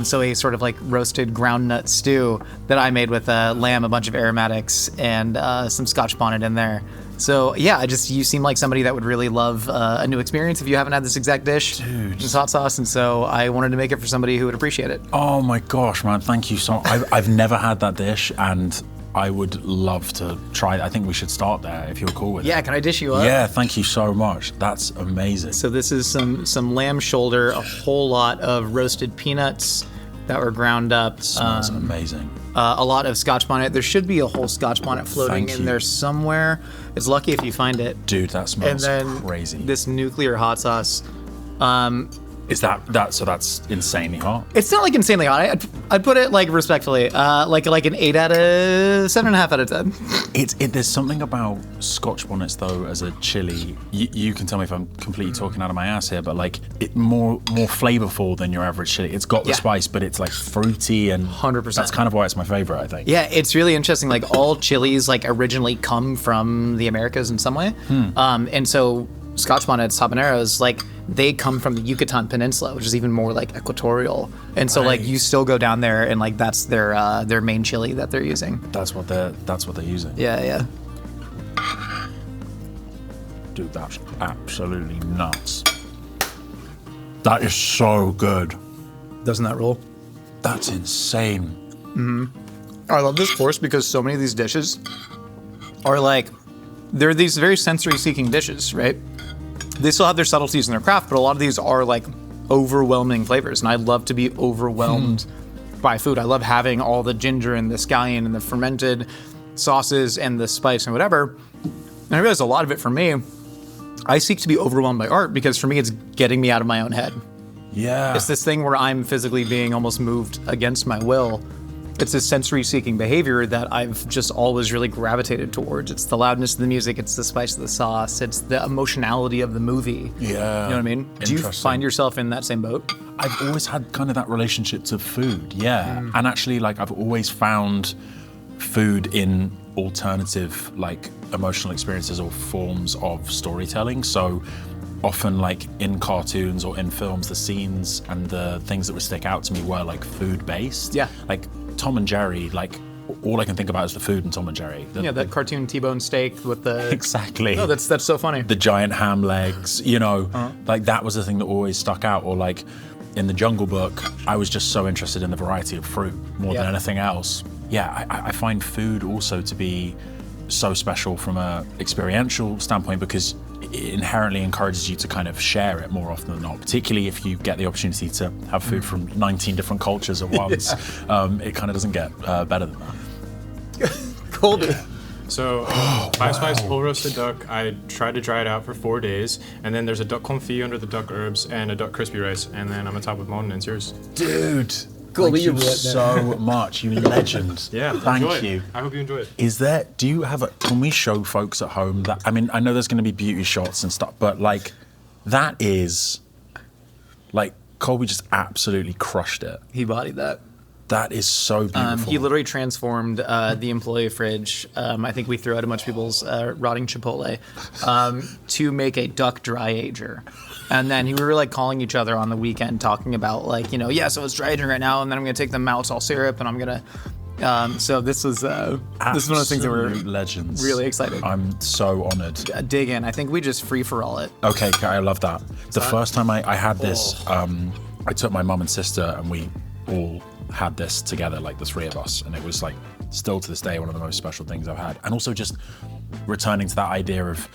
So a sort of like roasted ground nut stew that I made with lamb, a bunch of aromatics, and some Scotch bonnet in there. So yeah, you seem like somebody that would really love a new experience if you haven't had this exact dish. Dude. This hot sauce, and so I wanted to make it for somebody who would appreciate it. Oh my gosh, man, thank you so much. I've never had that dish, and I would love to try it. I think we should start there if you're cool with it. Yeah, can I dish you up? Yeah, thank you so much. That's amazing. So this is some lamb shoulder, a whole lot of roasted peanuts that were ground up. Smells amazing. A lot of Scotch bonnet. There should be a whole Scotch bonnet floating Thank in you. there somewhere. It's lucky if you find it. Dude, that And smells then crazy. this nuclear hot sauce. Is that's insanely hot? It's not like insanely hot. I'd put it like respectfully, like an 8 out of 7.5 out of 10. There's something about Scotch bonnets though as a chili. You can tell me if I'm completely talking out of my ass here, but like it more flavorful than your average chili. It's got the Yeah. spice, but it's like fruity and 100%. That's kind of why it's my favorite, I think. Yeah, it's really interesting. Like all chilies like originally come from the Americas in some way. And so Scotch bonnets, habaneros, like they come from the Yucatan Peninsula, which is even more like equatorial. And so like you still go down there and like that's their main chili that they're using. That's what they're using. Yeah. Dude, that's absolutely nuts. That is so good. Doesn't that rule? That's insane. I love this course because so many of these dishes are like, they're these very sensory-seeking dishes, right? They still have their subtleties in their craft, but a lot of these are like overwhelming flavors, and I love to be overwhelmed by food. I love having all the ginger and the scallion and the fermented sauces and the spice and whatever. And I realize a lot of it for me, I seek to be overwhelmed by art because for me it's getting me out of my own head. Yeah. It's this thing where I'm physically being almost moved against my will. It's this sensory-seeking behavior that I've just always really gravitated towards. It's the loudness of the music, it's the spice of the sauce, it's the emotionality of the movie. Yeah. You know what I mean? Do you Interesting. find yourself in that same boat? I've always had kind of that relationship to food, yeah. And actually, like, I've always found food in alternative, like, emotional experiences or forms of storytelling. So often, like, in cartoons or in films, the scenes and the things that would stick out to me were, like, food-based. Yeah. Like, Tom and Jerry, like, all I can think about is the food in Tom and Jerry. Yeah, that cartoon T-bone steak with the... Exactly. Oh, that's so funny. The giant ham legs, you know, like that was the thing that always stuck out. Or like in the Jungle Book, I was just so interested in the variety of fruit more than anything else. Yeah, I find food also to be so special from a experiential standpoint because it inherently encourages you to kind of share it more often than not, particularly if you get the opportunity to have food from 19 different cultures at once. It kind of doesn't get better than that. Colby. So, 5-spice whole roasted duck. I tried to dry it out for 4 days, and then there's a duck confit under the duck herbs and a duck crispy rice, and then I'm on top with Mon, and it's yours. Dude, Colby, thank you you so much, you legend. Yeah, enjoy thank it. you. I hope you enjoy it. Do you have can we show folks at home that, I mean, I know there's going to be beauty shots and stuff, but like, that is, like, Colby just absolutely crushed it. He bodied that. That is so beautiful. He literally transformed the employee fridge. I think we threw out a bunch of people's rotting Chipotle to make a duck dry ager. And then we were like calling each other on the weekend talking about like, so it's dry aging right now, and then I'm going to take the maltol syrup and I'm going to... so this was one of those things that were legends. Really excited. I'm so honored. Dig in. I think we just free for all it. Okay, I love that. The first time I had this, I took my mum and sister and we all had this together, like the three of us, and it was like still to this day one of the most special things I've had. And also just returning to that idea of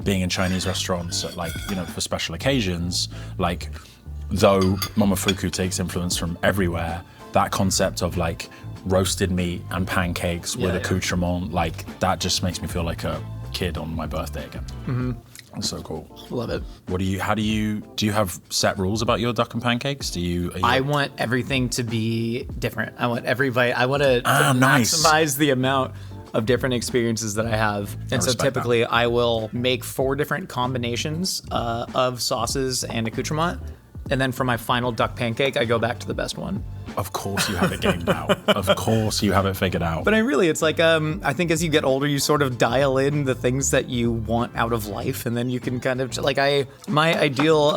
being in Chinese restaurants at like, for special occasions, like though Momofuku takes influence from everywhere, that concept of like roasted meat and pancakes with accoutrement, like that just makes me feel like a kid on my birthday again. Mm-hmm. That's so cool. Love it. Do you have set rules about your duck and pancakes? I want everything to be different. I want every bite. I want to nice. maximize the amount of different experiences that I have. And so typically I will make 4 different combinations of sauces and accoutrement. And then for my final duck pancake, I go back to the best one. Of course you have it gamed out. Of course you have it figured out. But it's like, I think as you get older, you sort of dial in the things that you want out of life. And then you can kind of, my ideal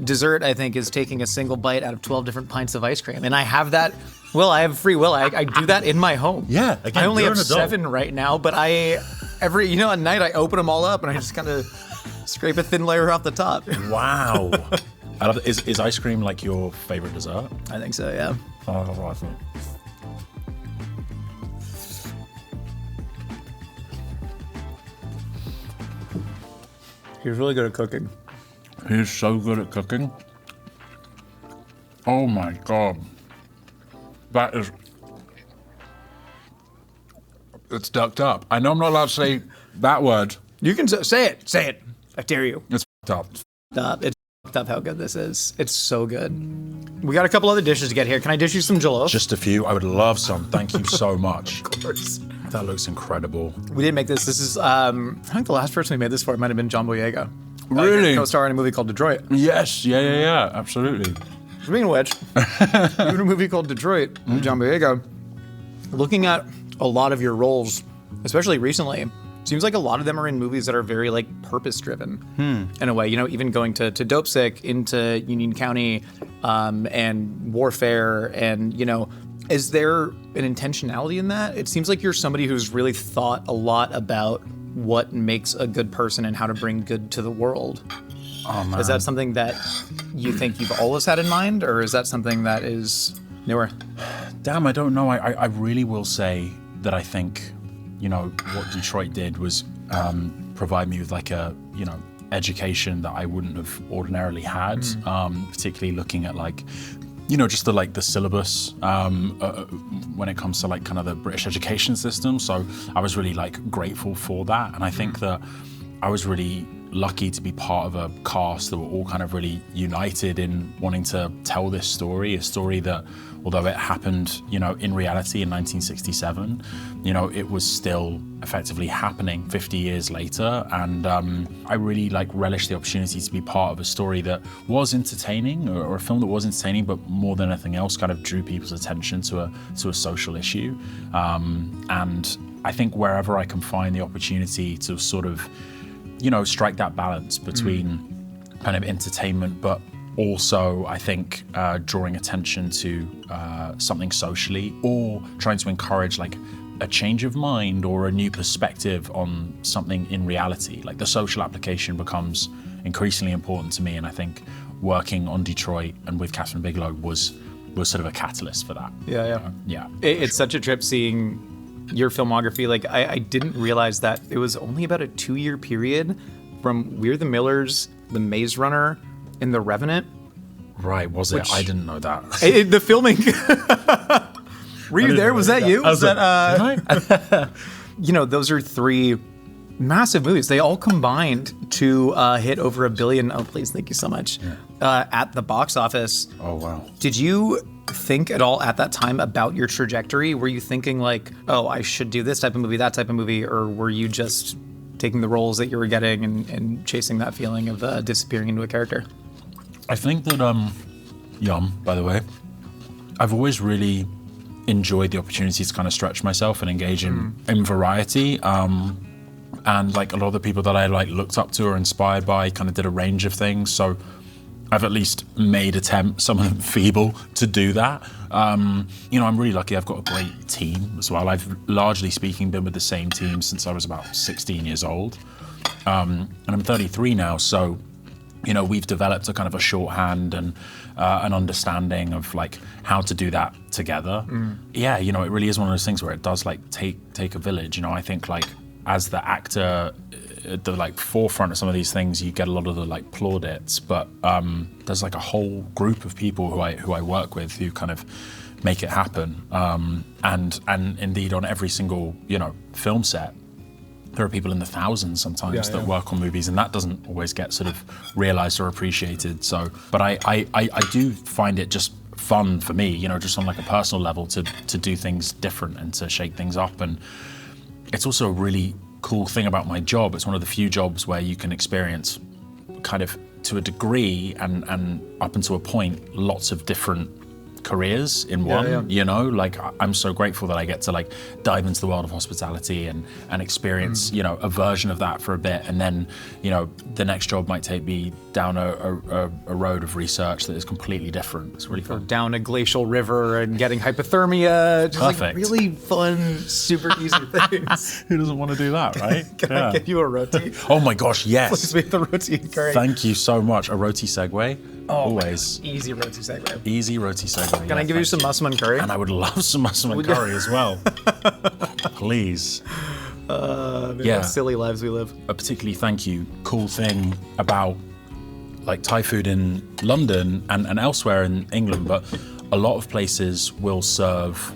dessert, I think, is taking a single bite out of 12 different pints of ice cream. And I have that, I have free will. I do that in my home. Yeah. Again, I only you're have an adult. 7 right now, but at night I open them all up and I just kind of scrape a thin layer off the top. Wow. I love it. Is ice cream like your favorite dessert? I think so, yeah. Oh, that's what I thought. He's really good at cooking. He's so good at cooking. Oh my God. It's ducked up. I know I'm not allowed to say that word. You can say it. Say it. I dare you. It's up. It's up how good this is. It's so good. We got a couple other dishes to get here. Can I dish you some jollof? Just a few. I would love some. Thank you so much. Of course. That looks incredible. We didn't make this. This is, I think the last person we made this for might have been John Boyega. Really? Co-star in a movie called Detroit. Yes. Yeah. Absolutely. Speaking of which, even a movie called Detroit with John Boyega, looking at a lot of your roles, especially recently, seems like a lot of them are in movies that are very like purpose-driven in a way. Even going to Dope Sick, into Union County, and Warfare, and is there an intentionality in that? It seems like you're somebody who's really thought a lot about what makes a good person and how to bring good to the world. Oh, man. Is that something that you think you've always had in mind, or is that something that is newer? Damn, I don't know. I really will say that I think, what Detroit did was provide me with like a, education that I wouldn't have ordinarily had, particularly looking at like, just the syllabus when it comes to like kind of the British education system. So I was really like grateful for that. And I think that I was really lucky to be part of a cast that were all kind of really united in wanting to tell this story, a story that, although it happened, in reality in 1967, it was still effectively happening 50 years later. And I really relished the opportunity to be part of a story that was entertaining, or a film that was entertaining, but more than anything else kind of drew people's attention to a social issue. And I think wherever I can find the opportunity to sort of, strike that balance between kind of entertainment, but also, I think, drawing attention to something socially, or trying to encourage like a change of mind or a new perspective on something in reality. Like the social application becomes increasingly important to me, and I think working on Detroit and with Catherine Bigelow was sort of a catalyst for that. Yeah. It's such a trip seeing your filmography. Like I didn't realize that it was only about a 2-year period from We're the Millers, The Maze Runner, and The Revenant. Right, was it? I didn't know that. The filming. Were you there? Was that you? Was that? Those are 3 massive movies. They all combined to hit over $1 billion. Oh, please, thank you so much. At the box office. Oh wow. Did you think at all at that time about your trajectory? Were you thinking like, oh, I should do this type of movie, that type of movie, or were you just taking the roles that you were getting and chasing that feeling of disappearing into a character? I think that, Yum, by the way, I've always really enjoyed the opportunity to kind of stretch myself and engage in variety. And like a lot of the people that I like looked up to or inspired by kind of did a range of things. So I've at least made attempts, some of them feeble, to do that. You know, I'm really lucky I've got a great team as well. I've largely speaking been with the same team since I was about 16 years old. And I'm 33 now, so, you know, we've developed a kind of a shorthand and an understanding of like how to do that together. Yeah, you know, it really is one of those things where it does like take a village. You know, I think like as the actor at the like forefront of some of these things, you get a lot of the like plaudits, but there's like a whole group of people who I work with who kind of make it happen. And indeed on every single, you know, film set, there are people in the thousands sometimes that work on movies, and that doesn't always get sort of realized or appreciated. So, but I do find it just fun for me, you know, just on like a personal level to do things different and to shake things up. And it's also a really cool thing about my job. It's one of the few jobs where you can experience kind of to a degree and up until a point, lots of different careers in one, you know, like I'm so grateful that I get to like dive into the world of hospitality and experience, you know, a version of that for a bit. And then, you know, the next job might take me down a road of research that is completely different. It's really fun. Down a glacial river and getting hypothermia. Just Perfect. like really fun, super easy things. Who doesn't want to do that, right? Can I get you a roti? Oh my gosh, yes. Please make the roti and curry. Thank you so much. A roti segue. Always. Man. Easy roti segue. Easy roti segue. Can I give you some mussam and curry? And I would love some mussam and curry as well. Please. What silly lives we live. A particularly cool thing about like Thai food in London and elsewhere in England, but a lot of places will serve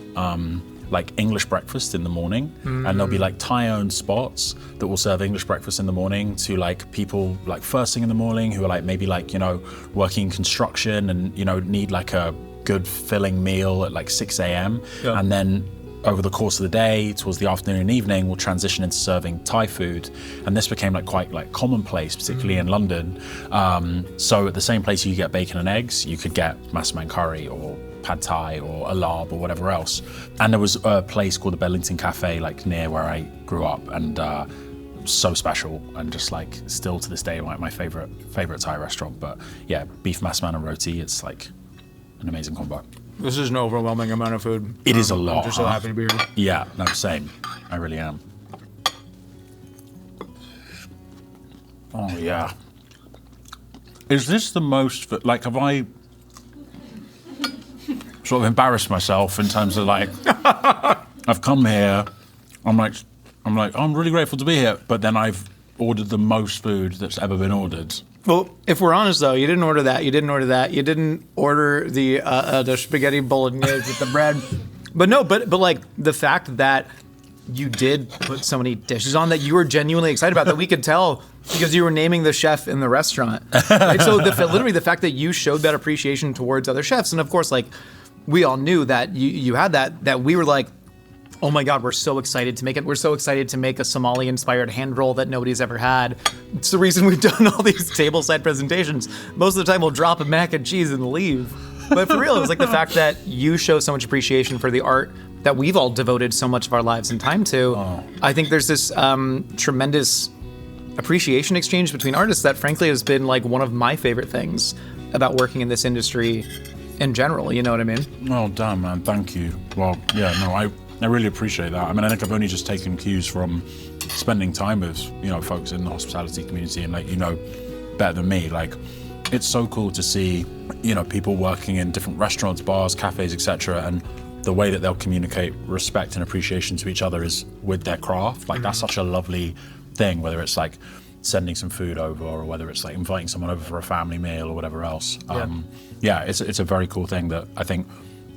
like English breakfast in the morning, and there'll be like Thai-owned spots that will serve English breakfast in the morning to like people like first thing in the morning who are like maybe like, you know, working in construction and, you know, need like a good filling meal at like 6 a.m. And then over the course of the day, towards the afternoon and evening, we'll transition into serving Thai food. And this became like quite like commonplace, particularly in London. So at the same place you get bacon and eggs, you could get massaman curry or pad thai or a lab or whatever else. And there was a place called the Bedlington Cafe like near where I grew up, and so special and just like still to this day like my favorite Thai restaurant. But yeah, beef massaman and roti, it's like an amazing combo. This is an overwhelming amount of food. It is a lot. I'm just so happy to be here. Yeah, no, same. I really am. Oh yeah. Is this the most like have I sort of embarrassed myself in terms of like I've come here, I'm like I'm really grateful to be here, but then I've ordered the most food that's ever been ordered. Well, if we're honest though, you didn't order that. You didn't order the spaghetti bolognese with the bread. But no, but like the fact that you did put so many dishes on that you were genuinely excited about, that we could tell because you were naming the chef in the restaurant. Right? So literally the fact that you showed that appreciation towards other chefs, and of course like we all knew that you had that we were like, oh my God, we're so excited to make it. We're so excited to make a Somali-inspired hand roll that nobody's ever had. It's the reason we've done all these tableside presentations. Most of the time we'll drop a mac and cheese and leave. But for real, it was like the fact that you show so much appreciation for the art that we've all devoted so much of our lives and time to. I think there's this tremendous appreciation exchange between artists that frankly has been like one of my favorite things about working in this industry in general, you know what I mean? Oh, damn, man, thank you. Well, yeah, no, I really appreciate that. I mean, I think I've only just taken cues from spending time with, you know, folks in the hospitality community and, like, you know, better than me. Like, it's so cool to see, you know, people working in different restaurants, bars, cafes, etc. And the way that they'll communicate respect and appreciation to each other is with their craft. Like, that's such a lovely thing, whether it's like sending some food over or whether it's like inviting someone over for a family meal or whatever else. Yeah, it's a very cool thing that I think,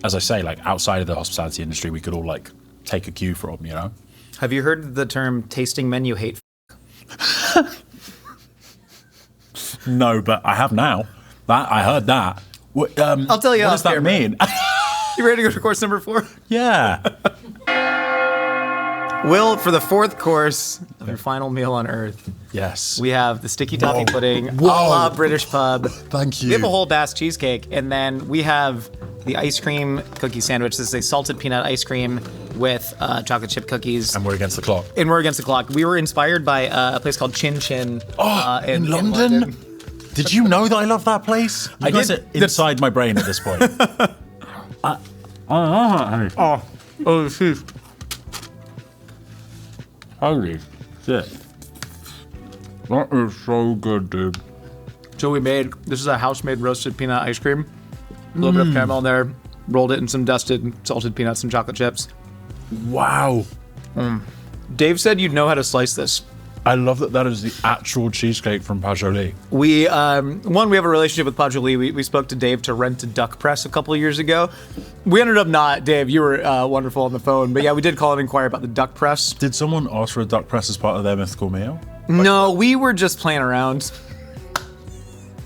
as I say, like outside of the hospitality industry, we could all like take a cue from, you know? Have you heard the term tasting menu hate? No, but I have now. I heard that. I'll tell you. What does that mean? You ready to go to course number 4? Yeah. Will, for the 4th course of your final meal on Earth, Yes. we have the sticky toffee pudding, a la British pub. Thank you. We have a whole Bass cheesecake, and then we have the ice cream cookie sandwich. This is a salted peanut ice cream with chocolate chip cookies. And we're against the clock. And we're against the clock. We were inspired by a place called Chin Chin. In London? Did you know that I love that place? You guys did. are inside my brain at this point. Oh, sheesh. Holy shit. That is so good, dude. So this is a house-made roasted peanut ice cream. A little bit of caramel in there. Rolled it in some dusted salted peanuts and chocolate chips. Wow. Dave said you'd know how to slice this. I love that is the actual cheesecake from Pajoli. We have a relationship with Pajoli. We spoke to Dave to rent a duck press a couple of years ago. We ended up not. Dave, you were wonderful on the phone. But yeah, we did call and inquire about the duck press. Did someone ask for a duck press as part of their mythical meal? No, we were just playing around.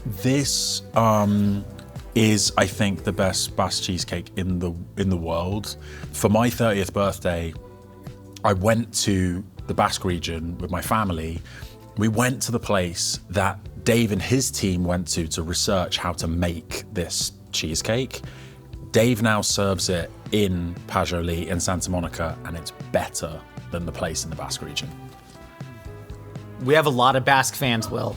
This is, I think, the best Basque cheesecake in the world. For my 30th birthday, I went to the Basque region with my family. We went to the place that Dave and his team went to research how to make this cheesecake. Dave now serves it in Pajoli in Santa Monica, and it's better than the place in the Basque region. We have a lot of Basque fans, Will.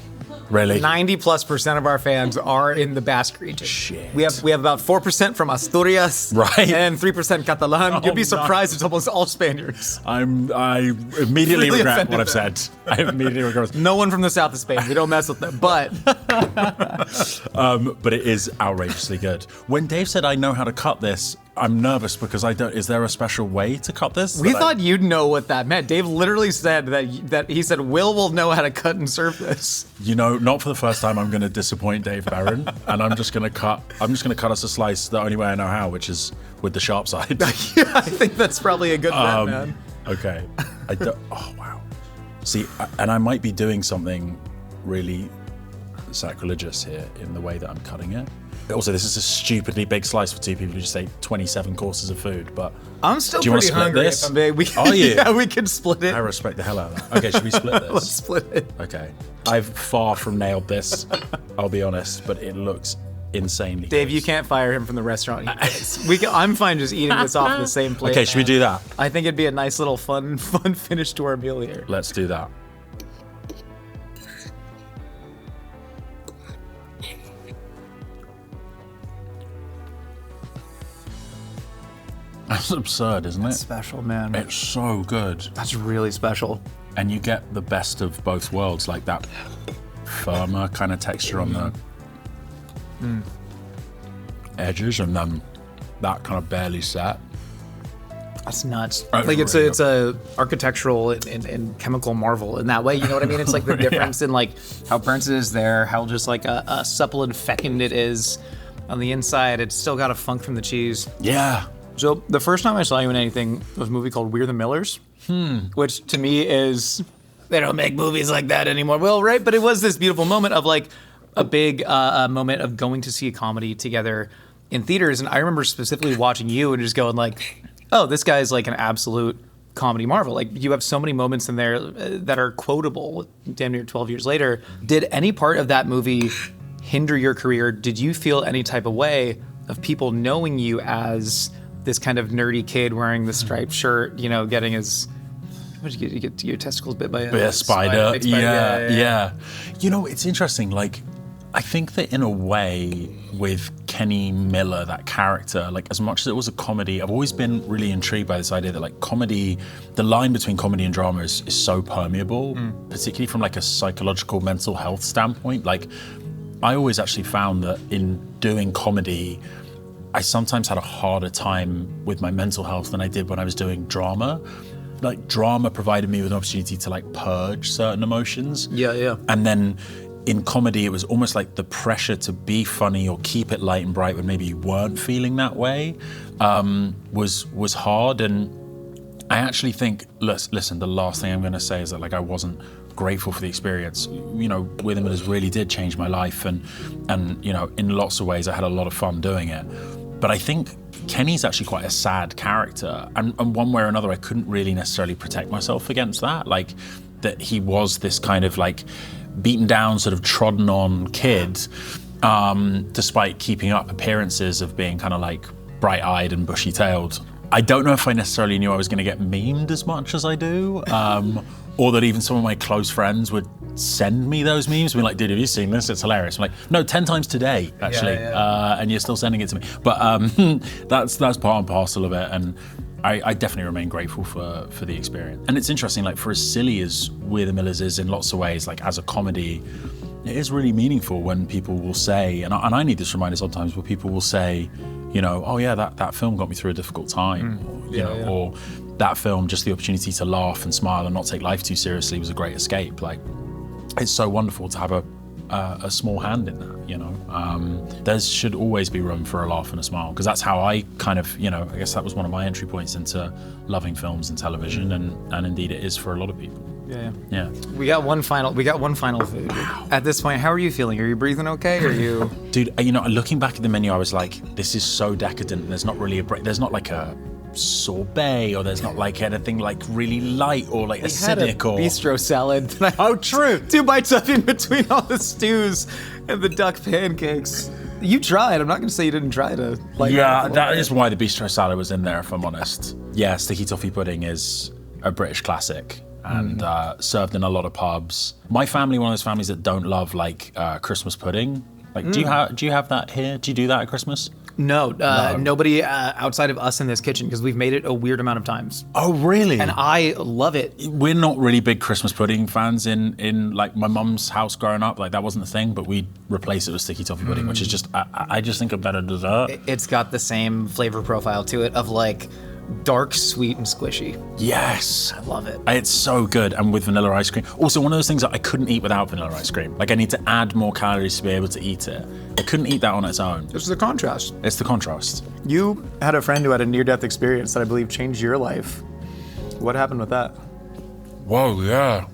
Really? 90+% of our fans are in the Basque region. Shit. We have about 4% from Asturias, Right. and 3% Catalan. You'd be no. surprised; it's almost all Spaniards. I immediately Really regret what offended I've said. I immediately regret. No one from the south of Spain. We don't mess with them. But But it is outrageously good. When Dave said I know how to cut this, I'm nervous because I don't. Is there a special way to cut this? we thought you'd know what that meant. Dave literally said that he said Will know how to cut and serve this. You know, not for the first time. I'm going to disappoint Dave Barron, and I'm just going to cut us a slice the only way I know how, which is with the sharp side. Yeah, I think that's probably a good bet, man. Okay. Oh wow. See, and I might be doing something really sacrilegious here in the way that I'm cutting it. Also, this is a stupidly big slice for two people who just ate 27 courses of food, but I'm still do you want pretty to split hungry. this? If I'm big. Are you? Yeah, we can split it. I respect the hell out of that. Okay, should we split this? Let's split it. Okay. I've far from nailed this, I'll be honest, but it looks insanely Dave, good. you can't fire him from the restaurant. I'm fine just eating this off the same plate. Okay, should we do that? I think it'd be a nice little fun finish to our meal here. Let's do that. That's absurd, isn't it? Special, man. It's so good. That's really special. And you get the best of both worlds, like that firmer kind of texture on the edges, and then that kind of barely set. That's nuts. That's Like it's really a architectural and chemical marvel in that way. You know what I mean? It's like the difference in like how burnt it is there, how just like a supple and fecund it is on the inside. It's still got a funk from the cheese. Yeah. So the first time I saw you in anything was a movie called We're the Millers, which to me is, they don't make movies like that anymore. Well, right, but it was this beautiful moment of like a big moment of going to see a comedy together in theaters. And I remember specifically watching you and just going like, oh, this guy's like an absolute comedy marvel. Like you have so many moments in there that are quotable damn near 12 years later. Did any part of that movie hinder your career? Did you feel any type of way of people knowing you as this kind of nerdy kid wearing the striped shirt, you know, getting his, what did you get your testicles bit by A spider. big spider. Yeah. You know, it's interesting. Like, I think that in a way with Kenny Miller, that character, like as much as it was a comedy, I've always been really intrigued by this idea that like comedy, the line between comedy and drama is so permeable, particularly from like a psychological mental health standpoint. Like I always actually found that in doing comedy, I sometimes had a harder time with my mental health than I did when I was doing drama. Like drama provided me with an opportunity to like purge certain emotions. Yeah. And then in comedy, it was almost like the pressure to be funny or keep it light and bright when maybe you weren't feeling that way was hard. And I actually think, listen, the last thing I'm going to say is that like I wasn't grateful for the experience. You know, With the Millers really did change my life, and you know, in lots of ways, I had a lot of fun doing it. But I think Kenny's actually quite a sad character, and one way or another, I couldn't really necessarily protect myself against that. Like that he was this kind of like beaten down, sort of trodden on kid. despite keeping up appearances of being kind of like bright-eyed and bushy-tailed. I don't know if I necessarily knew I was going to get memed as much as I do, or that even some of my close friends would send me those memes, be like, dude, have you seen this? It's hilarious. I'm like, no, 10 times today, actually, and you're still sending it to me. But that's part and parcel of it, and I definitely remain grateful for the experience. And it's interesting, like, for as silly as We're the Millers is in lots of ways, like as a comedy, it is really meaningful when people will say, and I need this reminder sometimes, where people will say, you know, oh yeah, that film got me through a difficult time, or that film, just the opportunity to laugh and smile and not take life too seriously was a great escape. Like, it's so wonderful to have a small hand in that, you know. There should always be room for a laugh and a smile, because that's how I kind of, you know, I guess that was one of my entry points into loving films and television, and indeed it is for a lot of people. Yeah. We got one final food. Wow. At this point, how are you feeling? Are you breathing okay? Are you? Dude, you know, looking back at the menu, I was like, this is so decadent. There's not really there's not like a sorbet, or there's not like anything like really light or like acidic or bistro salad. Oh, true. 2 bites up in between all the stews and the duck pancakes. You tried. I'm not going to say you didn't try to. Like, yeah, that is why the bistro salad was in there, if I'm honest. Yeah, sticky toffee pudding is a British classic. And served in a lot of pubs. My family, one of those families that don't love like Christmas pudding. Like, do you have that here? Do you do that at Christmas? No, nobody outside of us in this kitchen, because we've made it a weird amount of times. Oh, really? And I love it. We're not really big Christmas pudding fans in like my mum's house growing up. Like, that wasn't a thing, but we replace it with sticky toffee pudding, which is just I just think a better dessert. It's got the same flavor profile to it of like dark, sweet, and squishy. Yes. I love it. It's so good. And with vanilla ice cream. Also, one of those things that I couldn't eat without vanilla ice cream. Like, I need to add more calories to be able to eat it. I couldn't eat that on its own. It's the contrast. It's the contrast. You had a friend who had a near-death experience that I believe changed your life. What happened with that? Whoa, yeah.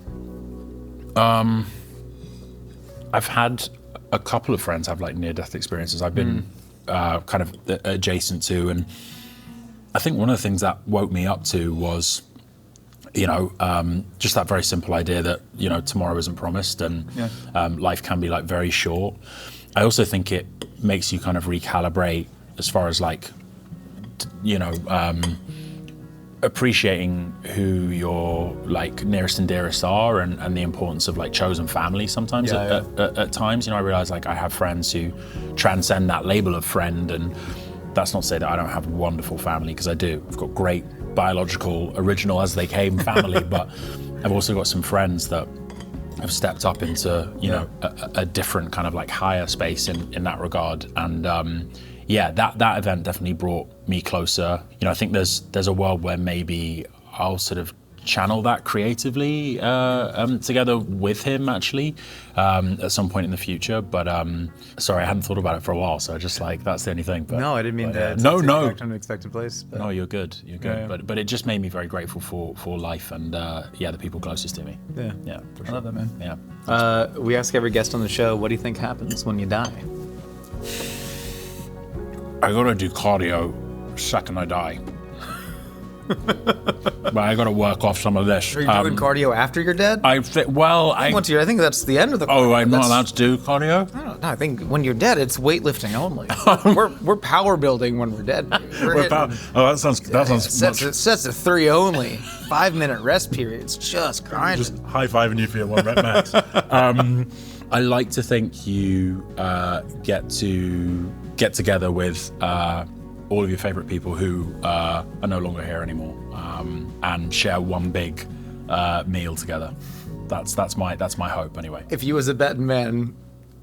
I've had a couple of friends have like near-death experiences I've been kind of adjacent to, and I think one of the things that woke me up to was, you know, just that very simple idea that, you know, tomorrow isn't promised, and life can be like very short. I also think it makes you kind of recalibrate as far as like, you know, appreciating who your like nearest and dearest are, and the importance of like chosen family sometimes at times. You know, I realize like I have friends who transcend that label of friend, and that's not to say that I don't have a wonderful family, because I do. I've got great biological, original as they came family, but I've also got some friends that have stepped up into, you know, a different kind of like higher space in that regard. And that event definitely brought me closer. You know, I think there's a world where maybe I'll sort of channel that creatively together with him actually at some point in the future, but sorry, I hadn't thought about it for a while, so just like that's the only thing. But, no, I didn't mean to act unexpected place. But. No, you're good. But it just made me very grateful for life and the people closest to me. Yeah, for sure. I love that, man. Yeah. We ask every guest on the show, what do you think happens when you die? I gotta do cardio second I die. But I got to work off some of this. Are you doing cardio after you're dead? I think that's the end of the cardio. Oh, I'm not allowed to do cardio? I don't know. I think when you're dead, it's weightlifting only. we're power building when we're dead. That sounds it sets to 3 only. 5-minute rest periods, just grinding. Just high-fiving you for your 1 rep max. I like to think you get together with all of your favorite people who are no longer here anymore, and share one big meal together. That's my hope anyway. If you was a betting man,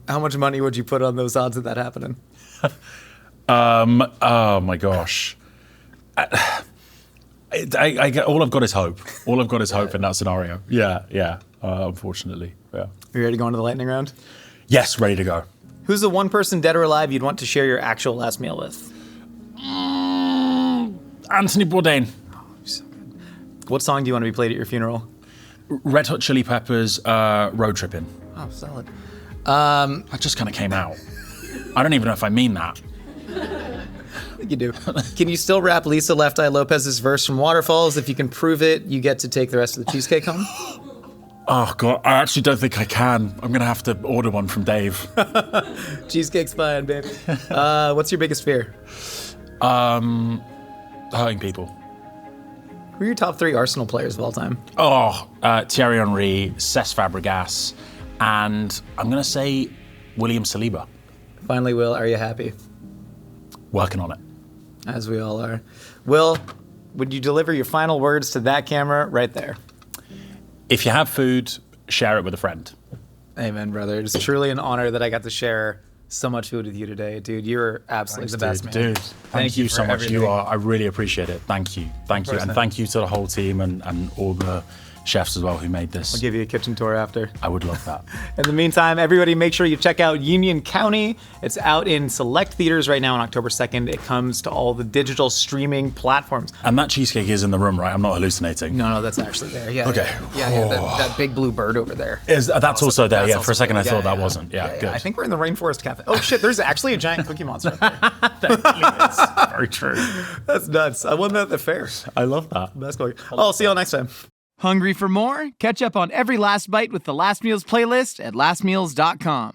how much money would you put on those odds of that happening? Oh my gosh. I get all I've got is hope. All I've got is hope in that scenario. Yeah. Unfortunately, yeah. Are you ready to go into the lightning round? Yes, ready to go. Who's the one person, dead or alive, you'd want to share your actual last meal with? Anthony Bourdain. Oh, so good. What song do you want to be played at your funeral? Red Hot Chili Peppers, Road Trippin'. Oh, solid. That just kind of came out. I don't even know if I mean that. I think you do. Can you still rap Lisa Left Eye Lopez's verse from Waterfalls? If you can prove it, you get to take the rest of the cheesecake home. Oh, God. I actually don't think I can. I'm going to have to order one from Dave. Cheesecake's fine, babe. What's your biggest fear? Hurting people. Who are your top 3 Arsenal players of all time? Thierry Henry, Cesc Fabregas, and I'm going to say William Saliba. Finally, Will, are you happy? Working on it. As we all are. Will, would you deliver your final words to that camera right there? If you have food, share it with a friend. Amen, brother. It's truly an honor that I got to share so much food with you today. Dude, you're absolutely the best, man. Dude, thank you for so much. everything. I really appreciate it. Thank you. Thank you. And thank you to the whole team and all the chefs as well who made this. I'll give you a kitchen tour after. I would love that. In the meantime, everybody make sure you check out Union County. It's out in select theaters right now on October 2nd. It comes to all the digital streaming platforms. And that cheesecake is in the room, right? I'm not hallucinating. No, that's actually there. Yeah. Okay. Yeah, that big blue bird over there. That's also there, yeah. For a second I there. thought that wasn't. Yeah, good. I think we're in the Rainforest Cafe. Oh shit, there's actually a giant Cookie Monster up there. That is very true. That's nuts. I won that at the fair. I love that. That's cool. I'll see y'all next time. Hungry for more? Catch up on every last bite with the Last Meals playlist at lastmeals.com.